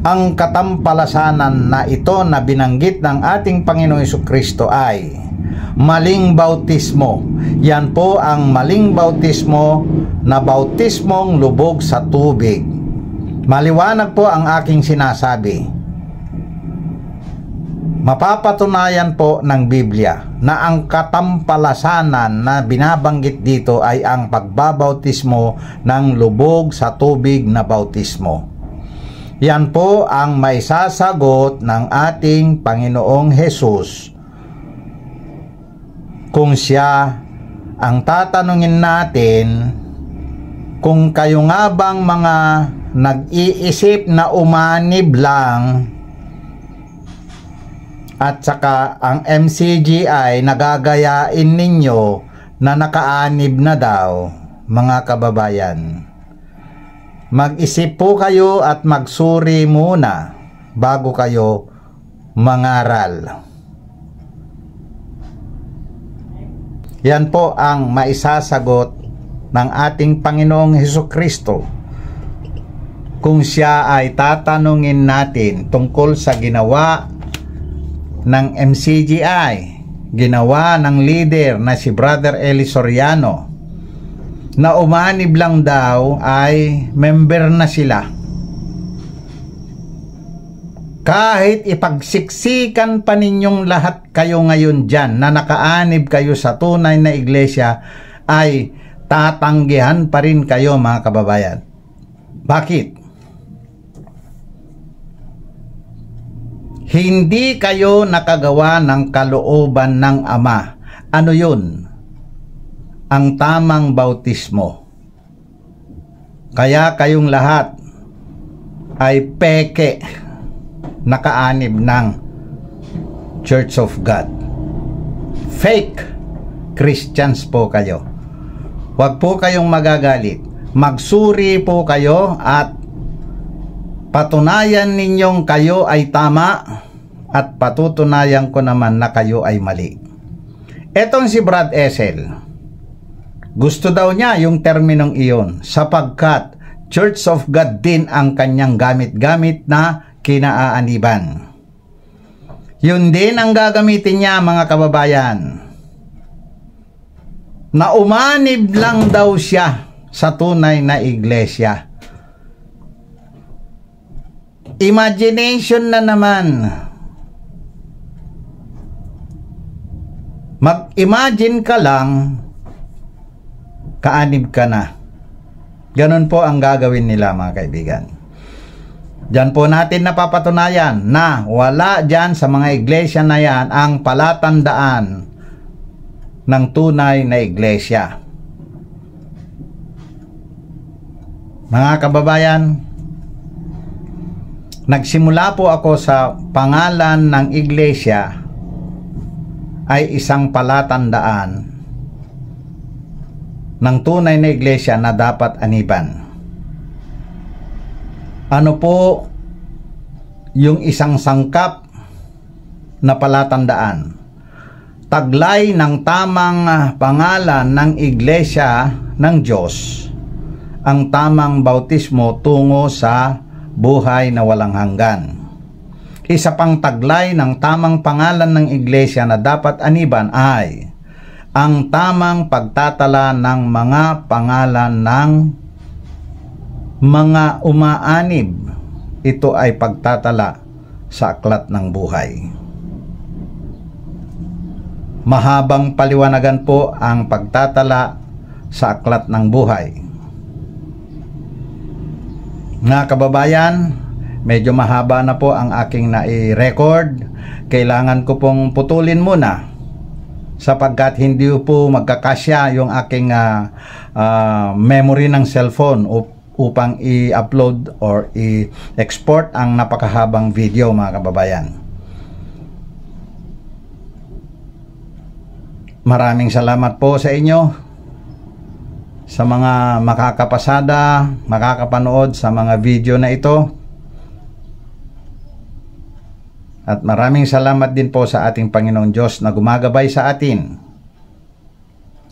ang katampalasanan na ito na binanggit ng ating Panginoong Jesucristo ay maling bautismo. Yan po ang maling bautismo na bautismong lubog sa tubig. Maliwanag po ang aking sinasabi. Mapapatunayan po ng Biblia na ang katampalasanan na binabanggit dito ay ang pagbabautismo ng lubog sa tubig na bautismo. Yan po ang may sasagot ng ating Panginoong Hesus kung siya ang tatanungin natin kung kayo nga bang mga nag-iisip na umanib lang at saka ang MCGI nagagayain ninyo na nakaanib na daw, mga kababayan. Mag-isip po kayo at magsuri muna bago kayo mangaral. Yan po ang maisasagot ng ating Panginoong Hesukristo kung siya ay tatanungin natin tungkol sa ginawa ng MCGI, ginawa ng leader na si Brother Eli Soriano, na umanib lang daw ay member na sila. Kahit ipagsiksikan pa ninyong lahat kayo ngayon dyan na nakaanib kayo sa tunay na iglesia, ay tatanggihan pa rin kayo, mga kababayan. Bakit? Hindi kayo nakagawa ng kalooban ng Ama. Ano yun? Ang tamang bautismo. Kaya kayong lahat ay peke, nakaanib ng Church of God. Fake Christians po kayo. Huwag po kayong magagalit. Magsuri po kayo at patunayan ninyong kayo ay tama at patutunayan ko naman na kayo ay mali. Etong si Brad Esel, gusto daw niya yung terminong iyon sapagkat Church of God din ang kanyang gamit-gamit na kinaaaniban. Yun din ang gagamitin niya, mga kababayan. Na umanib lang daw siya sa tunay na iglesia. Imagination na naman. Mag-imagine ka lang, kaanib ka na. Ganon po ang gagawin nila, mga kaibigan. Diyan po natin napapatunayan na wala dyan sa mga iglesia na yan ang palatandaan ng tunay na iglesia. Mga kababayan, nagsimula po ako sa pangalan ng iglesia ay isang palatandaan ng tunay na iglesia na dapat aniban. Ano po yung isang sangkap na palatandaan? taglay ng tamang pangalan ng Iglesia ng Diyos, ang tamang bautismo tungo sa buhay na walang hanggan. Isa pang taglay ng tamang pangalan ng Iglesia na dapat aniban ay ang tamang pagtatala ng mga pangalan ng mga umaanib. Ito ay pagtatala sa aklat ng buhay. Mahabang paliwanagan po ang pagtatala sa aklat ng buhay. Mga kababayan, medyo mahaba na po ang aking nai-record. Kailangan ko pong putulin muna sapagkat hindi po magkakasya yung aking memory ng cellphone upang i-upload or i-export ang napakahabang video, mga kababayan. Maraming salamat po sa inyo, sa mga makakapasada, makakapanood sa mga video na ito. At maraming salamat din po sa ating Panginoong Diyos na gumagabay sa atin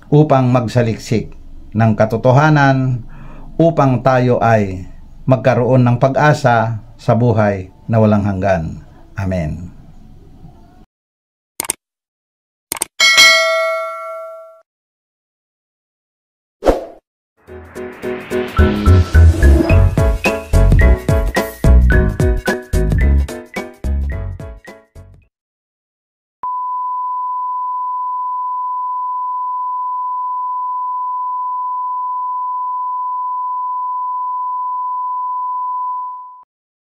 upang magsaliksik ng katotohanan, upang tayo ay magkaroon ng pag-asa sa buhay na walang hanggan. Amen.